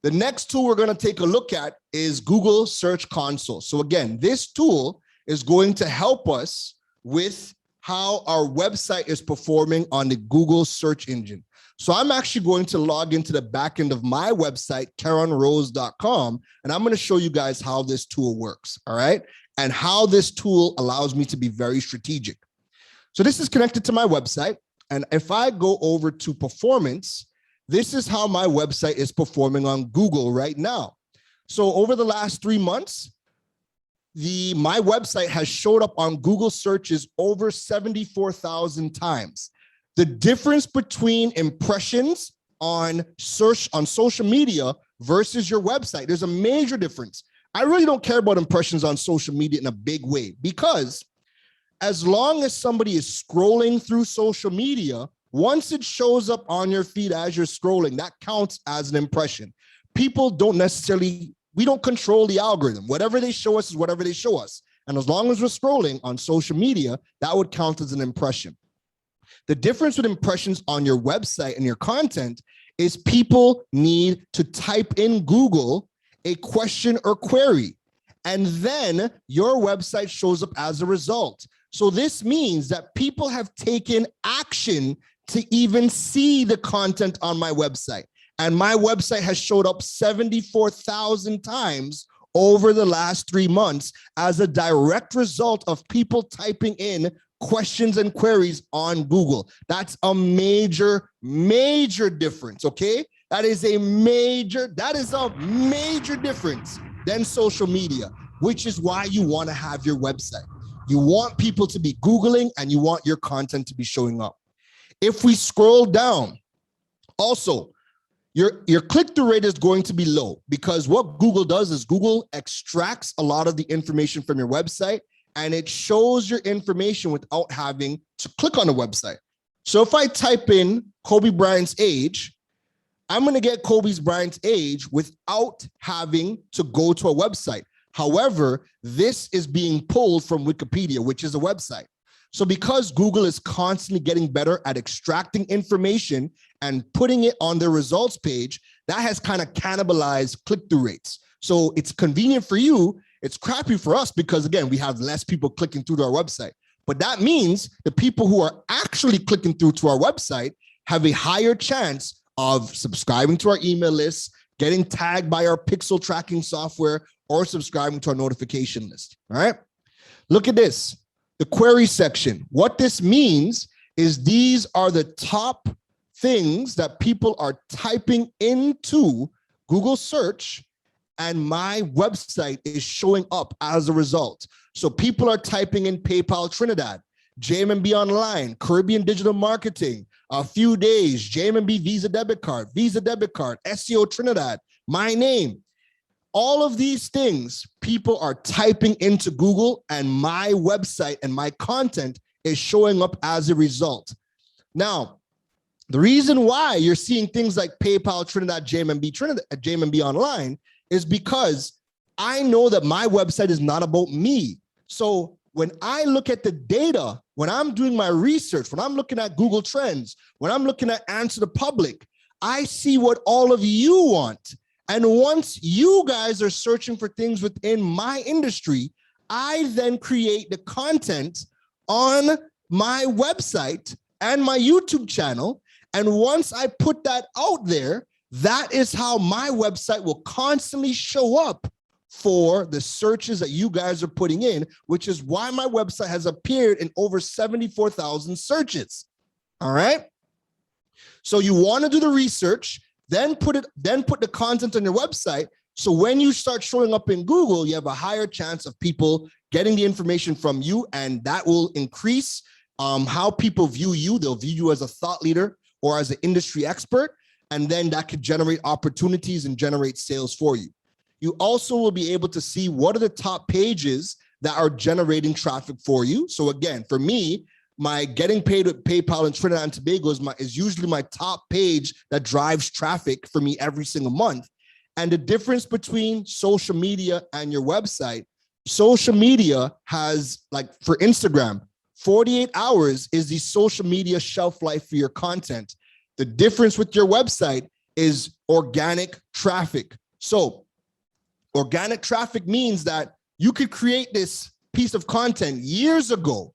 The next tool we're gonna take a look at is Google Search Console. So again, this tool is going to help us with how our website is performing on the Google search engine. So I'm actually going to log into the back end of my website, KeronRose.com, and I'm going to show you guys how this tool works, all right? And how this tool allows me to be very strategic. So this is connected to my website, and if I go over to performance, this is how my website is performing on Google right now. So over the last 3 months, my website has showed up on Google searches over 74,000 times. The difference between impressions on social media versus your website, there's a major difference. I really don't care about impressions on social media in a big way, because as long as somebody is scrolling through social media, once it shows up on your feed as you're scrolling, that counts as an impression. People don't necessarily, we don't control the algorithm. Whatever they show us is whatever they show us. And as long as we're scrolling on social media, that would count as an impression. The difference with impressions on your website and your content is people need to type in Google a question or query, and then your website shows up as a result. So this means that people have taken action to even see the content on my website. And my website has showed up 74,000 times over the last 3 months as a direct result of people typing in questions and queries on Google. That's a major, major difference, okay? That is a major difference than social media, which is why you want to have your website. You want people to be Googling and you want your content to be showing up. If we scroll down, also, your click-through rate is going to be low, because what Google does is Google extracts a lot of the information from your website and it shows your information without having to click on the website. So if I type in Kobe Bryant's age, I'm going to get Kobe Bryant's age without having to go to a website. However, this is being pulled from Wikipedia, which is a website. So because Google is constantly getting better at extracting information and putting it on their results page, that has kind of cannibalized click-through rates. So it's convenient for you. It's crappy for us because, again, we have less people clicking through to our website. But that means the people who are actually clicking through to our website have a higher chance of subscribing to our email list, getting tagged by our pixel tracking software, or subscribing to our notification list, all right? Look at this, the query section. What this means is these are the top things that people are typing into Google search, and my website is showing up as a result. So people are typing in PayPal Trinidad, JMB Online, Caribbean Digital Marketing, a few days, JMB Visa Debit Card, SEO Trinidad, my name. All of these things people are typing into Google, and my website and my content is showing up as a result. Now, the reason why you're seeing things like PayPal Trinidad, JMB Online is because I know that my website is not about me. So when I look at the data, when I'm doing my research, when I'm looking at Google Trends, when I'm looking at Answer the Public, I see what all of you want. And once you guys are searching for things within my industry, I then create the content on my website and my YouTube channel. And once I put that out there, that is how my website will constantly show up for the searches that you guys are putting in, which is why my website has appeared in over 74,000 searches. All right. So you want to do the research, then put the content on your website. So when you start showing up in Google, you have a higher chance of people getting the information from you, and that will increase how people view you. They'll view you as a thought leader or as an industry expert, and then that could generate opportunities and generate sales for you. You also will be able to see what are the top pages that are generating traffic for you. So again, for me, my getting paid with PayPal in Trinidad and Tobago is usually my top page that drives traffic for me every single month. And the difference between social media and your website, social media has, like for Instagram, 48 hours is the social media shelf life for your content. The difference with your website is organic traffic. So organic traffic means that you could create this piece of content years ago,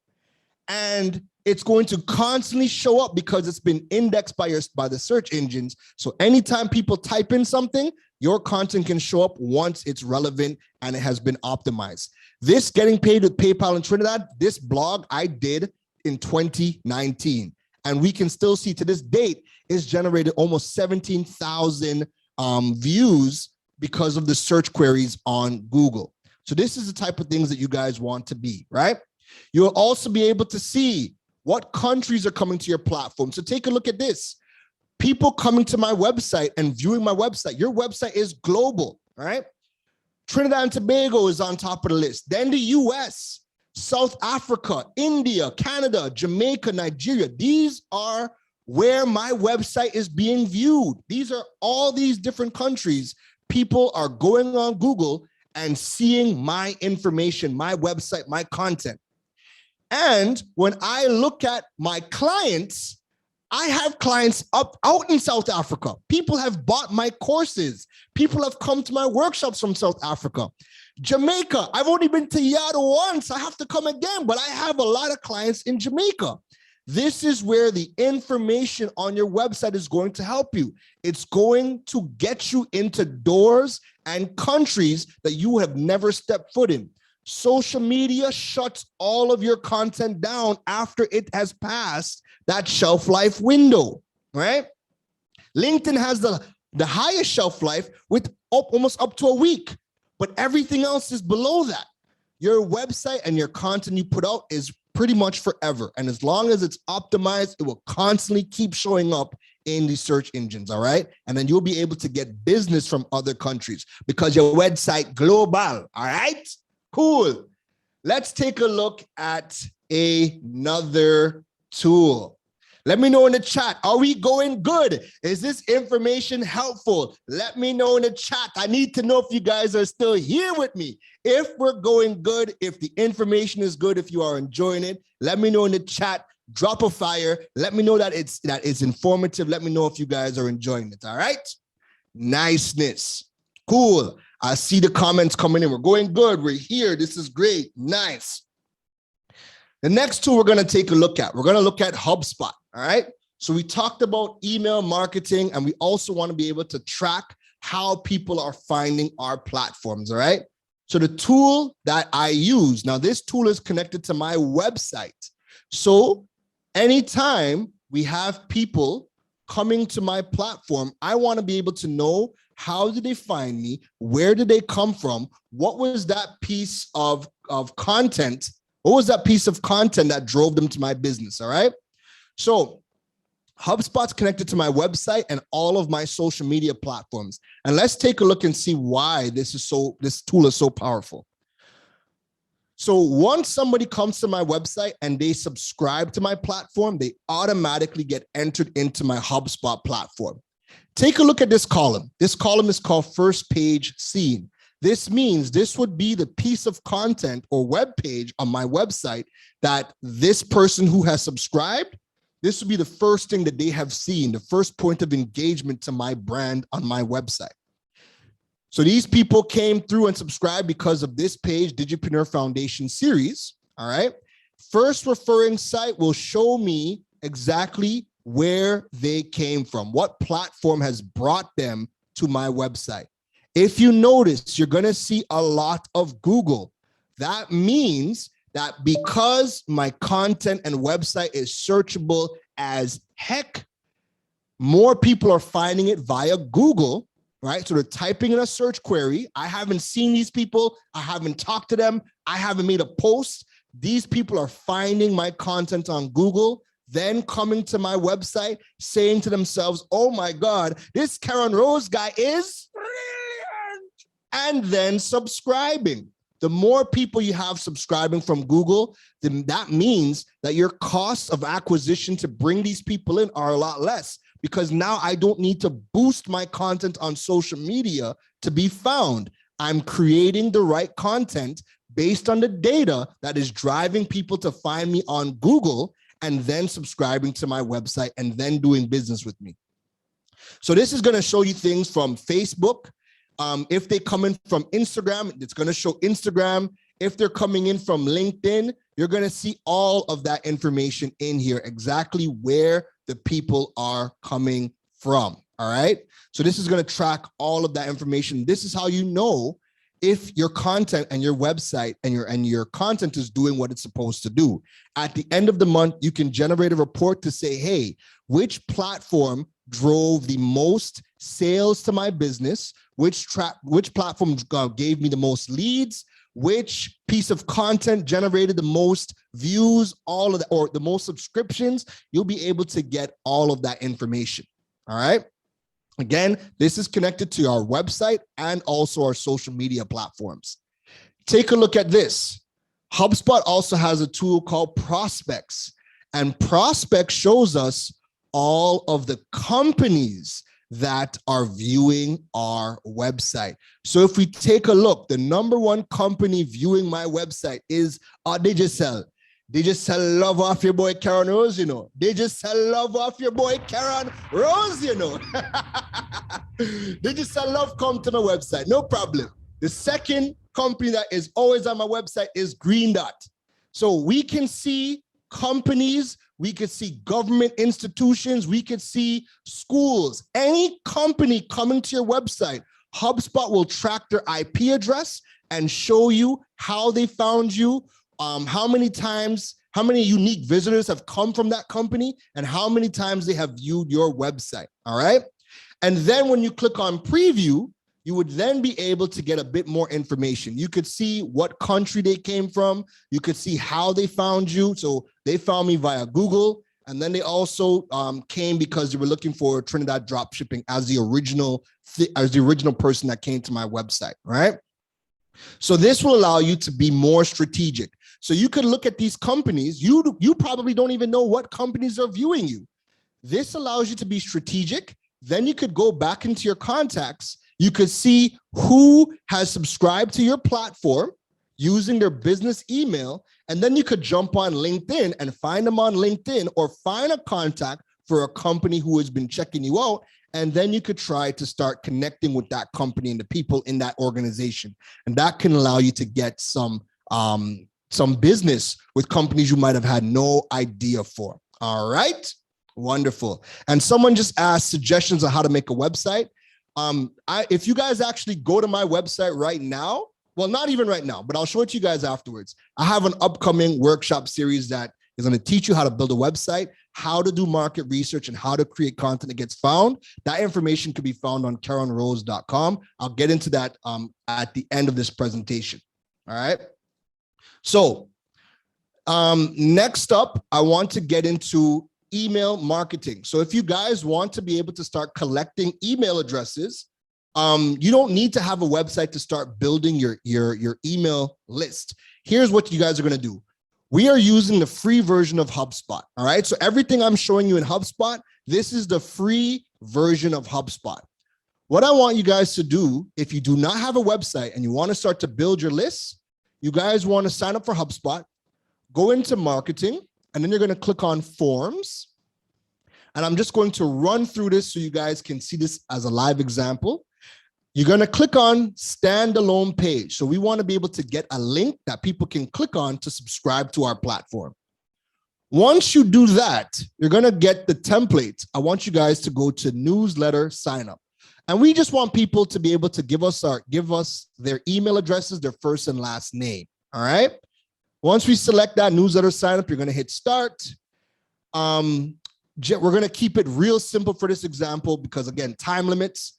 and it's going to constantly show up because it's been indexed by the search engines. So anytime people type in something, your content can show up once it's relevant and it has been optimized. This getting paid with PayPal in Trinidad, this blog I did in 2019. And we can still see to this date, it's generated almost 17,000 views because of the search queries on Google. So this is the type of things that you guys want to be, right? You'll also be able to see what countries are coming to your platform. So take a look at this. People coming to my website and viewing my website. Your website is global, right? Trinidad and Tobago is on top of the list. Then the US, South Africa, India, Canada, Jamaica, Nigeria. These are where my website is being viewed. These are all these different countries. People are going on Google and seeing my information, my website, my content. And when I look at my clients, I have clients out in South Africa. People have bought my courses. People have come to my workshops from South Africa. Jamaica, I've only been to Yard once. I have to come again, but I have a lot of clients in Jamaica. This is where the information on your website is going to help you. It's going to get you into doors and countries that you have never stepped foot in. Social media shuts all of your content down after it has passed that shelf life window, right? LinkedIn has the highest shelf life with almost up to a week, but everything else is below that. Your website and your content you put out is pretty much forever. And as long as it's optimized, it will constantly keep showing up in the search engines, all right? And then you'll be able to get business from other countries because your website global, all right? Cool. Let's take a look at another tool. Let me know in the chat. Are we going good? Is this information helpful? Let me know in the chat. I need to know if you guys are still here with me. If we're going good, if the information is good, if you are enjoying it, let me know in the chat. Drop a fire. Let me know that it's informative. Let me know if you guys are enjoying it. All right. Niceness. Cool. I see the comments coming in. We're going good. We're here. This is great. Nice. The next tool we're going to take a look at, we're going to look at HubSpot. All right. So we talked about email marketing, and we also want to be able to track how people are finding our platforms. All right. So the tool that I use, now this tool is connected to my website. So anytime we have people coming to my platform, I want to be able to know how did they find me? Where did they come from? What was that piece of content? What was that piece of content that drove them to my business? All right. So HubSpot's connected to my website and all of my social media platforms. And let's take a look and see why this tool is so powerful. So once somebody comes to my website and they subscribe to my platform, they automatically get entered into my HubSpot platform. Take a look at this column. This column is called first page seen. This means this would be the piece of content or web page on my website that this person who has subscribed, this would be the first thing that they have seen, the first point of engagement to my brand on my website. So these people came through and subscribed because of this page, Digipreneur Foundation series, all right? First referring site will show me exactly where they came from, what platform has brought them to my website. If you notice, you're gonna see a lot of Google. That means that because my content and website is searchable as heck, more people are finding it via Google, right? So they're typing in a search query. I haven't seen these people. I haven't talked to them. I haven't made a post. These people are finding my content on Google, then coming to my website, saying to themselves, oh my God, this Keron Rose guy is brilliant, and then subscribing. The more people you have subscribing from Google, then that means that your costs of acquisition to bring these people in are a lot less, because now I don't need to boost my content on social media to be found. I'm creating the right content based on the data that is driving people to find me on Google and then subscribing to my website and then doing business with me. So this is going to show you things from Facebook. If they come in from Instagram, it's going to show Instagram. If they're coming in from LinkedIn, you're going to see all of that information in here, exactly where the people are coming from. All right. So this is going to track all of that information. This is how you know if your content and your website and your content is doing what it's supposed to do. At the end of the month, you can generate a report to say, hey, which platform drove the most sales to my business? Which platform gave me the most leads? Which piece of content generated the most views, all of that, or the most subscriptions? You'll be able to get all of that information. All right. Again, this is connected to our website and also our social media platforms. Take a look at this. HubSpot also has a tool called Prospects, and Prospects shows us all of the companies that are viewing our website. So if we take a look, the number one company viewing my website is Digicel. They just sell love off your boy Keron Rose, you know. They just sell love off your boy Keron Rose, you know. They just sell love, come to my website, no problem. The second company that is always on my website is Green Dot. So we can see companies, we could see government institutions, we could see schools, any company coming to your website, HubSpot will track their IP address and show you how they found you, how many times, how many unique visitors have come from that company, and how many times they have viewed your website, all right? And then when you click on preview, you would then be able to get a bit more information. You could see what country they came from. You could see how they found you. So they found me via Google. And then they also came because they were looking for Trinidad dropshipping as the original person that came to my website, right? So this will allow you to be more strategic. So you could look at these companies. You probably don't even know what companies are viewing you. This allows you to be strategic. Then you could go back into your contacts. You could see who has subscribed to your platform using their business email. And then you could jump on LinkedIn and find them on LinkedIn, or find a contact for a company who has been checking you out. And then you could try to start connecting with that company and the people in that organization. And that can allow you to get some business with companies you might have had no idea for. All right. Wonderful. And someone just asked suggestions on how to make a website. If you guys actually go to my website right now, Well, not even right now, but I'll show it to you guys afterwards. I have an upcoming workshop series that is going to teach you how to build a website, how to do market research, and how to create content that gets found. That information can be found on keronrose.com. I'll get into that at the end of this presentation. All right. So next up, I want to get into email marketing. So if you guys want to be able to start collecting email addresses, you don't need to have a website to start building your email list. Here's what you guys are going to do. We are using the free version of HubSpot. All right. So everything I'm showing you in HubSpot, this is the free version of HubSpot. What I want you guys to do, if you do not have a website and you want to start to build your lists, you guys want to sign up for HubSpot, go into marketing, and then you're going to click on forms. And I'm just going to run through this so you guys can see this as a live example. You're going to click on standalone page. So we want to be able to get a link that people can click on to subscribe to our platform. Once you do that, you're going to get the template. I want you guys to go to newsletter sign up. And we just want people to be able to give us their email addresses, their first and last name. All right. Once we select that newsletter sign up, you're going to hit start. We're going to keep it real simple for this example because, again, time limits.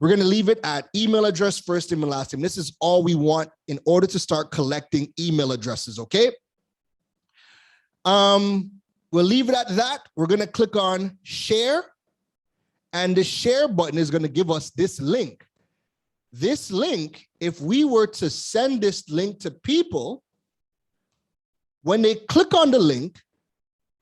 We're going to leave it at email address, first name and last name. This is all we want in order to start collecting email addresses, okay? We'll leave it at that. We're going to click on share, and the share button is going to give us this link. This link, if we were to send this link to people, when they click on the link,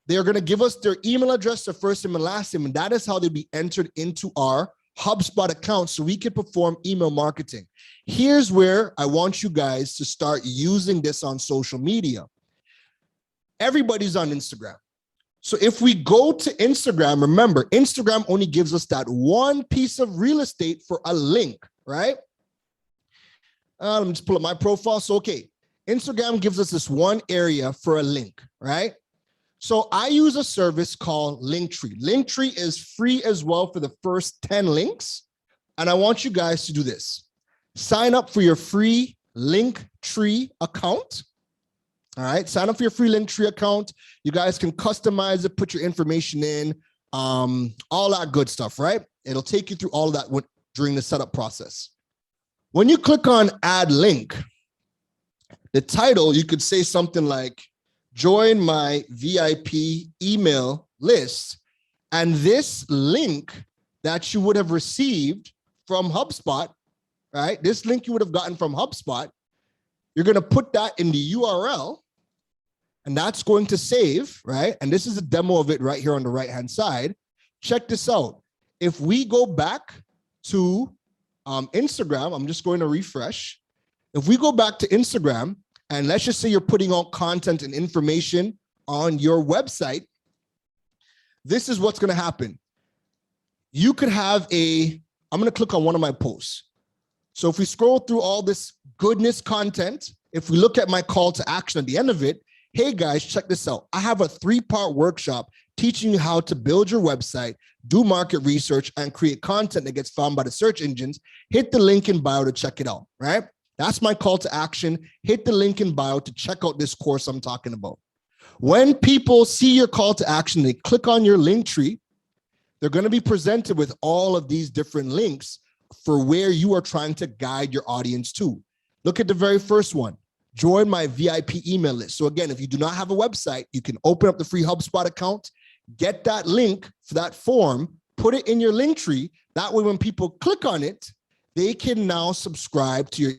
they're going to give us their email address, their first name and last name, and that is how they'll be entered into our HubSpot account so we can perform email marketing. Here's where I want you guys to start using this on social media. Everybody's on Instagram. So if we go to Instagram, remember, Instagram only gives us that one piece of real estate for a link, right? Let me just pull up my profile. So, okay, Instagram gives us this one area for a link, right? So I use a service called Linktree. Linktree is free as well for the first 10 links. And I want you guys to do this. Sign up for your free Linktree account. All right, sign up for your free Linktree account. You guys can customize it, put your information in, all that good stuff, right? It'll take you through all of that during the setup process. When you click on add link, the title, you could say something like, join my VIP email list. And this link that you would have received from HubSpot, right? This link you would have gotten from HubSpot, you're going to put that in the URL and that's going to save, right? And this is a demo of it right here on the right-hand side. Check this out. If we go back to Instagram, I'm just going to refresh. If we go back to Instagram, and let's just say you're putting out content and information on your website, this is what's going to happen. You could have I'm going to click on one of my posts. So if we scroll through all this goodness content, if we look at my call to action at the end of it, hey guys, check this out. I have a 3-part workshop teaching you how to build your website, do market research, and create content that gets found by the search engines. Hit the link in bio to check it out, right? That's my call to action. Hit the link in bio to check out this course I'm talking about. When people see your call to action, they click on your link tree, they're going to be presented with all of these different links for where you are trying to guide your audience to. Look at the very first one. Join my VIP email list. So again, if you do not have a website, you can open up the free HubSpot account, get that link for that form, put it in your link tree. That way, when people click on it, they can now subscribe to your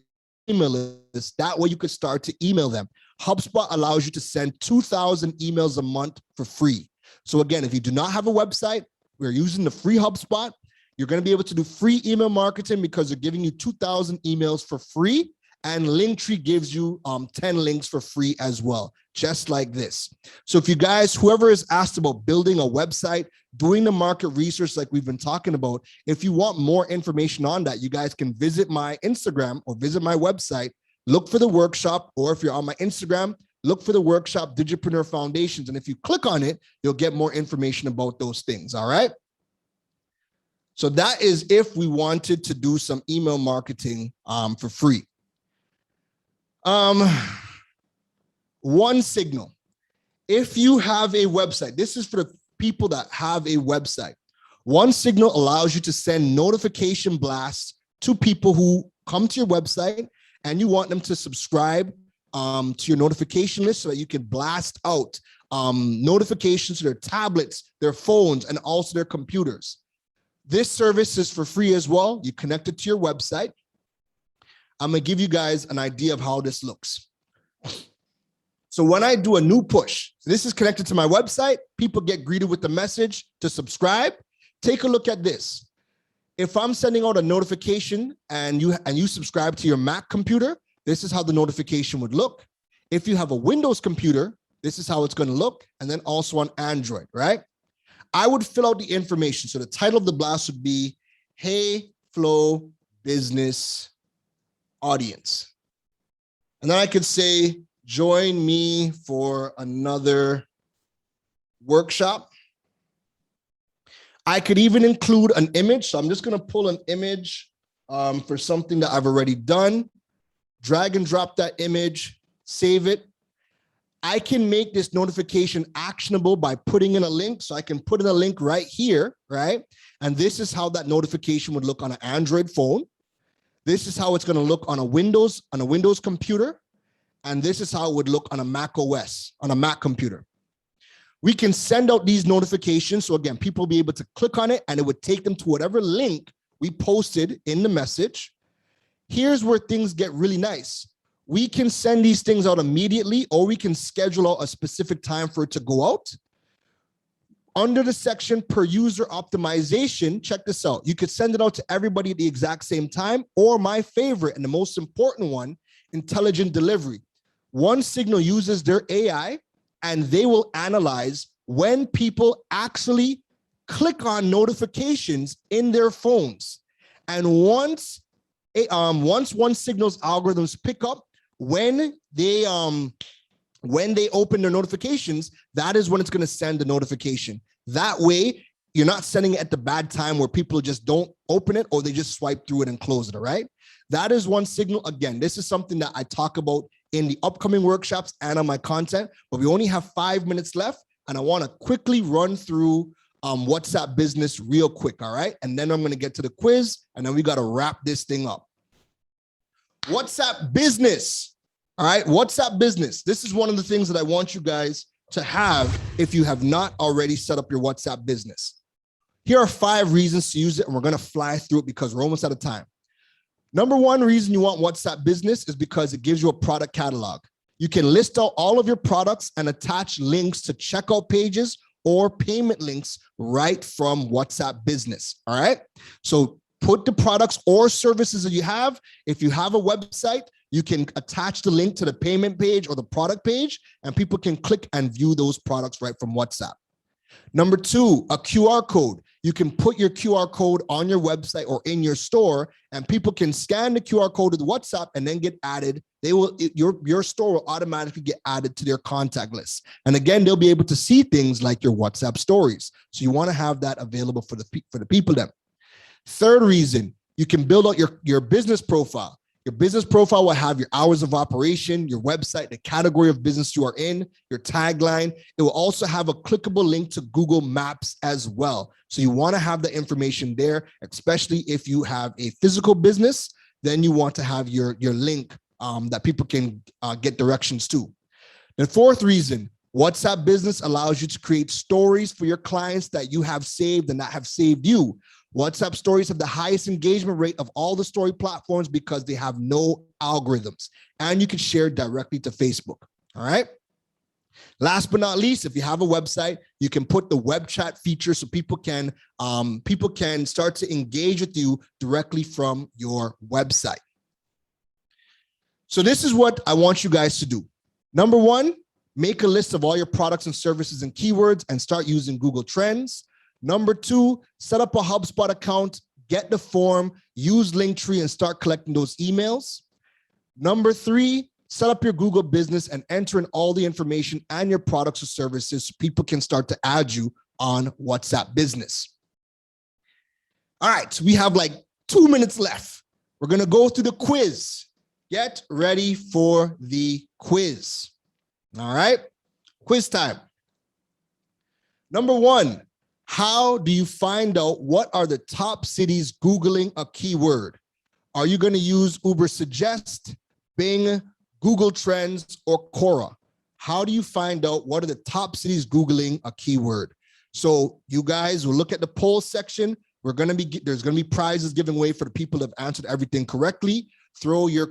email list. That way you could start to email them. HubSpot allows you to send 2,000 emails a month for free. So again, if you do not have a website, we're using the free HubSpot. You're going to be able to do free email marketing because they're giving you 2,000 emails for free. And Linktree gives you 10 links for free as well, just like this. So if you guys, whoever is asked about building a website, doing the market research like we've been talking about, if you want more information on that, you guys can visit my Instagram or visit my website, look for the workshop, or if you're on my Instagram, look for the workshop, Digipreneur Foundations. And if you click on it, you'll get more information about those things, all right? So that is if we wanted to do some email marketing for free. One Signal. If you have a website, this is for the people that have a website. One Signal allows you to send notification blasts to people who come to your website and you want them to subscribe to your notification list so that you can blast out notifications to their tablets, their phones, and also their computers. This service is for free as well. You connect it to your website. I'm gonna give you guys an idea of how this looks. So when I do a new push, this is connected to my website, people get greeted with the message to subscribe. Take a look at this. If I'm sending out a notification and you subscribe to your Mac computer, this is how the notification would look. If you have a Windows computer, this is how it's going to look, and then also on Android, right? I would fill out the information. So the title of the blast would be, Hey Flow Business Audience. And then I could say, join me for another workshop. I could even include an image. So I'm just going to pull an image for something that I've already done. Drag and drop that image, save it. I can make this notification actionable by putting in a link. So I can put in a link right here, right? And this is how that notification would look on an Android phone. This is how it's going to look on a Windows computer. And this is how it would look on a Mac OS, on a Mac computer. We can send out these notifications. So again, people will be able to click on it and it would take them to whatever link we posted in the message. Here's where things get really nice. We can send these things out immediately, or we can schedule out a specific time for it to go out. Under the section per user optimization, check this out. You could send it out to everybody at the exact same time, or my favorite and the most important one, intelligent delivery. One Signal uses their AI and they will analyze when people actually click on notifications in their phones. And once One Signal's algorithms pick up when they open their notifications, that is when it's going to send the notification. That way, you're not sending it at the bad time where people just don't open it or they just swipe through it and close it, all right? That is One Signal. Again, this is something that I talk about in the upcoming workshops and on my content, but we only have 5 minutes left, and I want to quickly run through WhatsApp Business real quick, all right? And then I'm going to get to the quiz, and then we got to wrap this thing up. WhatsApp Business, all right? WhatsApp Business. This is one of the things that I want you guys to have if you have not already set up your WhatsApp Business. Here are 5 reasons to use it, and we're going to fly through it because we're almost out of time. Number one reason you want WhatsApp Business is because it gives you a product catalog. You can list out all of your products and attach links to checkout pages or payment links right from WhatsApp Business, all right? So put the products or services that you have. If you have a website, you can attach the link to the payment page or the product page, and people can click and view those products right from WhatsApp. Number 2, a QR code. You can put your QR code on your website or in your store, and people can scan the QR code with WhatsApp and then get added. Your store will automatically get added to their contact list. And again, they'll be able to see things like your WhatsApp stories. So you want to have that available for the people then. Third reason, you can build out your business profile. Your business profile will have your hours of operation, your website, the category of business you are in, your tagline. It will also have a clickable link to Google Maps as well. So you want to have the information there, especially if you have a physical business, then you want to have your link that people can get directions to. The fourth reason, WhatsApp Business allows you to create stories for your clients that you have saved and that have saved you. WhatsApp stories have the highest engagement rate of all the story platforms because they have no algorithms, and you can share directly to Facebook. All right. Last but not least, if you have a website, you can put the web chat feature so people can start to engage with you directly from your website. So this is what I want you guys to do. Number 1, make a list of all your products and services and keywords and start using Google Trends. Number 2, set up a HubSpot account, get the form, use Linktree and start collecting those emails. Number 3, set up your Google Business and enter in all the information and your products or services so people can start to add you on WhatsApp Business. All right, so we have like 2 minutes left. We're going to go through the quiz. get ready for the quiz. All right, quiz time. Number 1, how do you find out what are the top cities Googling a keyword? Are you going to use Uber Suggest, Bing, Google Trends, or Quora? How do you find out what are the top cities Googling a keyword? So you guys will look at the poll section. There's going to be prizes given away for the people that have answered everything correctly. Throw your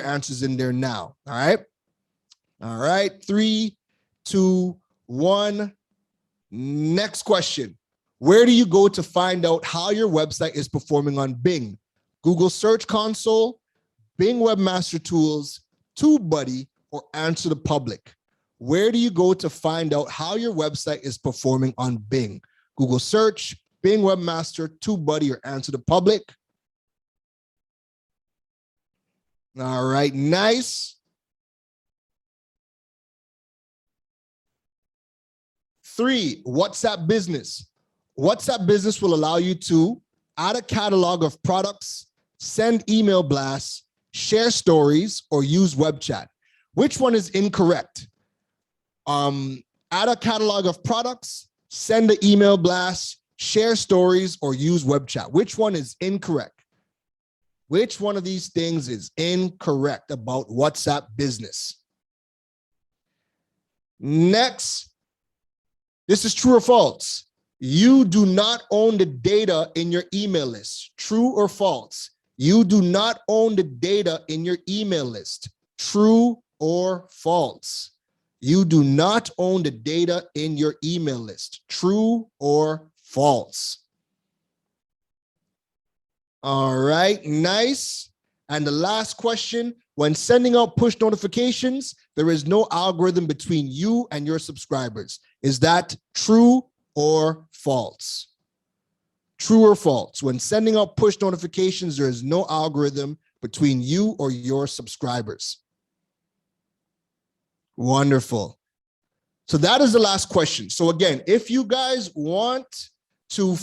answers in there now. All right. All right. 3, 2, 1. Next question. Where do you go to find out how your website is performing on Bing? Google Search Console, Bing Webmaster Tools, TubeBuddy, or Answer the Public? Where do you go to find out how your website is performing on Bing? Google Search, Bing Webmaster, TubeBuddy, or Answer the Public? All right, nice. 3, WhatsApp Business. WhatsApp Business will allow you to add a catalog of products, send email blasts, share stories, or use web chat. Which one is incorrect? Add a catalog of products, send an email blast, share stories, or use web chat. Which one is incorrect? Which one of these things is incorrect about WhatsApp Business? Next, this is true or false. You do not own the data in your email list. True or false? You do not own the data in your email list. True or false? You do not own the data in your email list. True or false? All right, nice. And the last question, when sending out push notifications, there is no algorithm between you and your subscribers. Is that true or false? True or false? When sending out push notifications, there is no algorithm between you or your subscribers. Wonderful. So that is the last question. So again, if you guys want to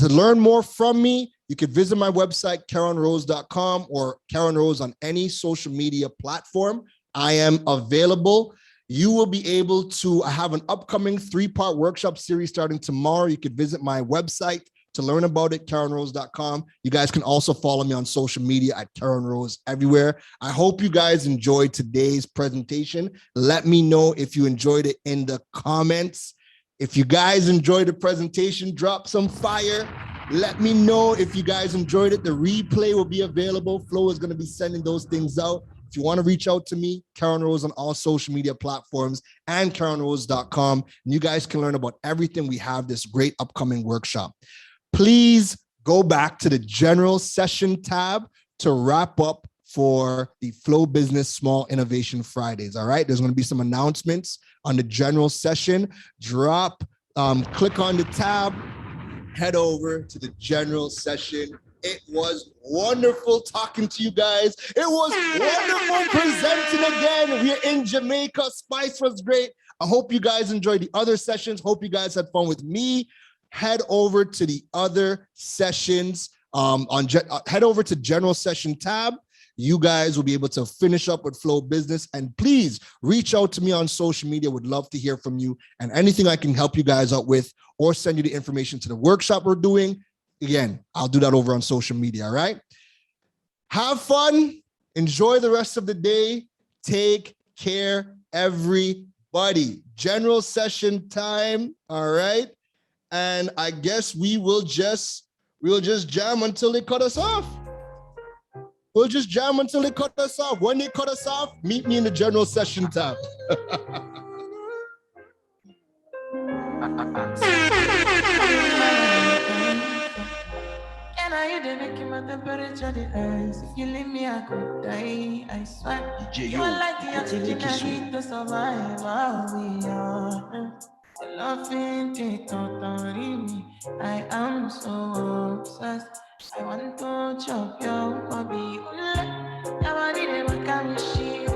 learn more from me, you can visit my website, KeronRose.com, or Keron Rose on any social media platform. I am available. You will be able to, I have an upcoming 3-part workshop series starting tomorrow. You can visit my website to learn about it, KeronRose.com. You guys can also follow me on social media at Keron Rose everywhere. I hope you guys enjoyed today's presentation. Let me know if you enjoyed it in the comments. If you guys enjoyed the presentation, drop some fire. Let me know if you guys enjoyed it. The replay will be available. Flo is going to be sending those things out. If you want to reach out to me, Keron Rose on all social media platforms and KeronRose.com. And you guys can learn about everything we have this great upcoming workshop. Please go back to the general session tab to wrap up for the Flow Business Small Innovation Fridays. All right, there's going to be some announcements on the general session. Click on the tab, head over to the general session. It was wonderful talking to you guys. It was wonderful presenting again. We're in Jamaica. Spice was great. I hope you guys enjoyed the other sessions. Hope you guys had fun with me. Head over to the other sessions. Head over to general session tab. You guys will be able to finish up with Flow Business, and please reach out to me on social media. Would love to hear from you, and anything I can help you guys out with or send you the information to the workshop we're doing. Again, I'll do that over on social media. All right. Have fun. Enjoy the rest of the day. Take care, everybody. General session time. All right. And I guess we'll just jam until they cut us off. We'll just jam until they cut us off. When they cut us off, meet me in the general session tab. Can I hear the making my temperature rise? If you leave me, I could die. I swear. You are like the oxygen I need to survive. How we are. Loving it totally me. I am so obsessed. I want to chop your body. I want it, what can we share?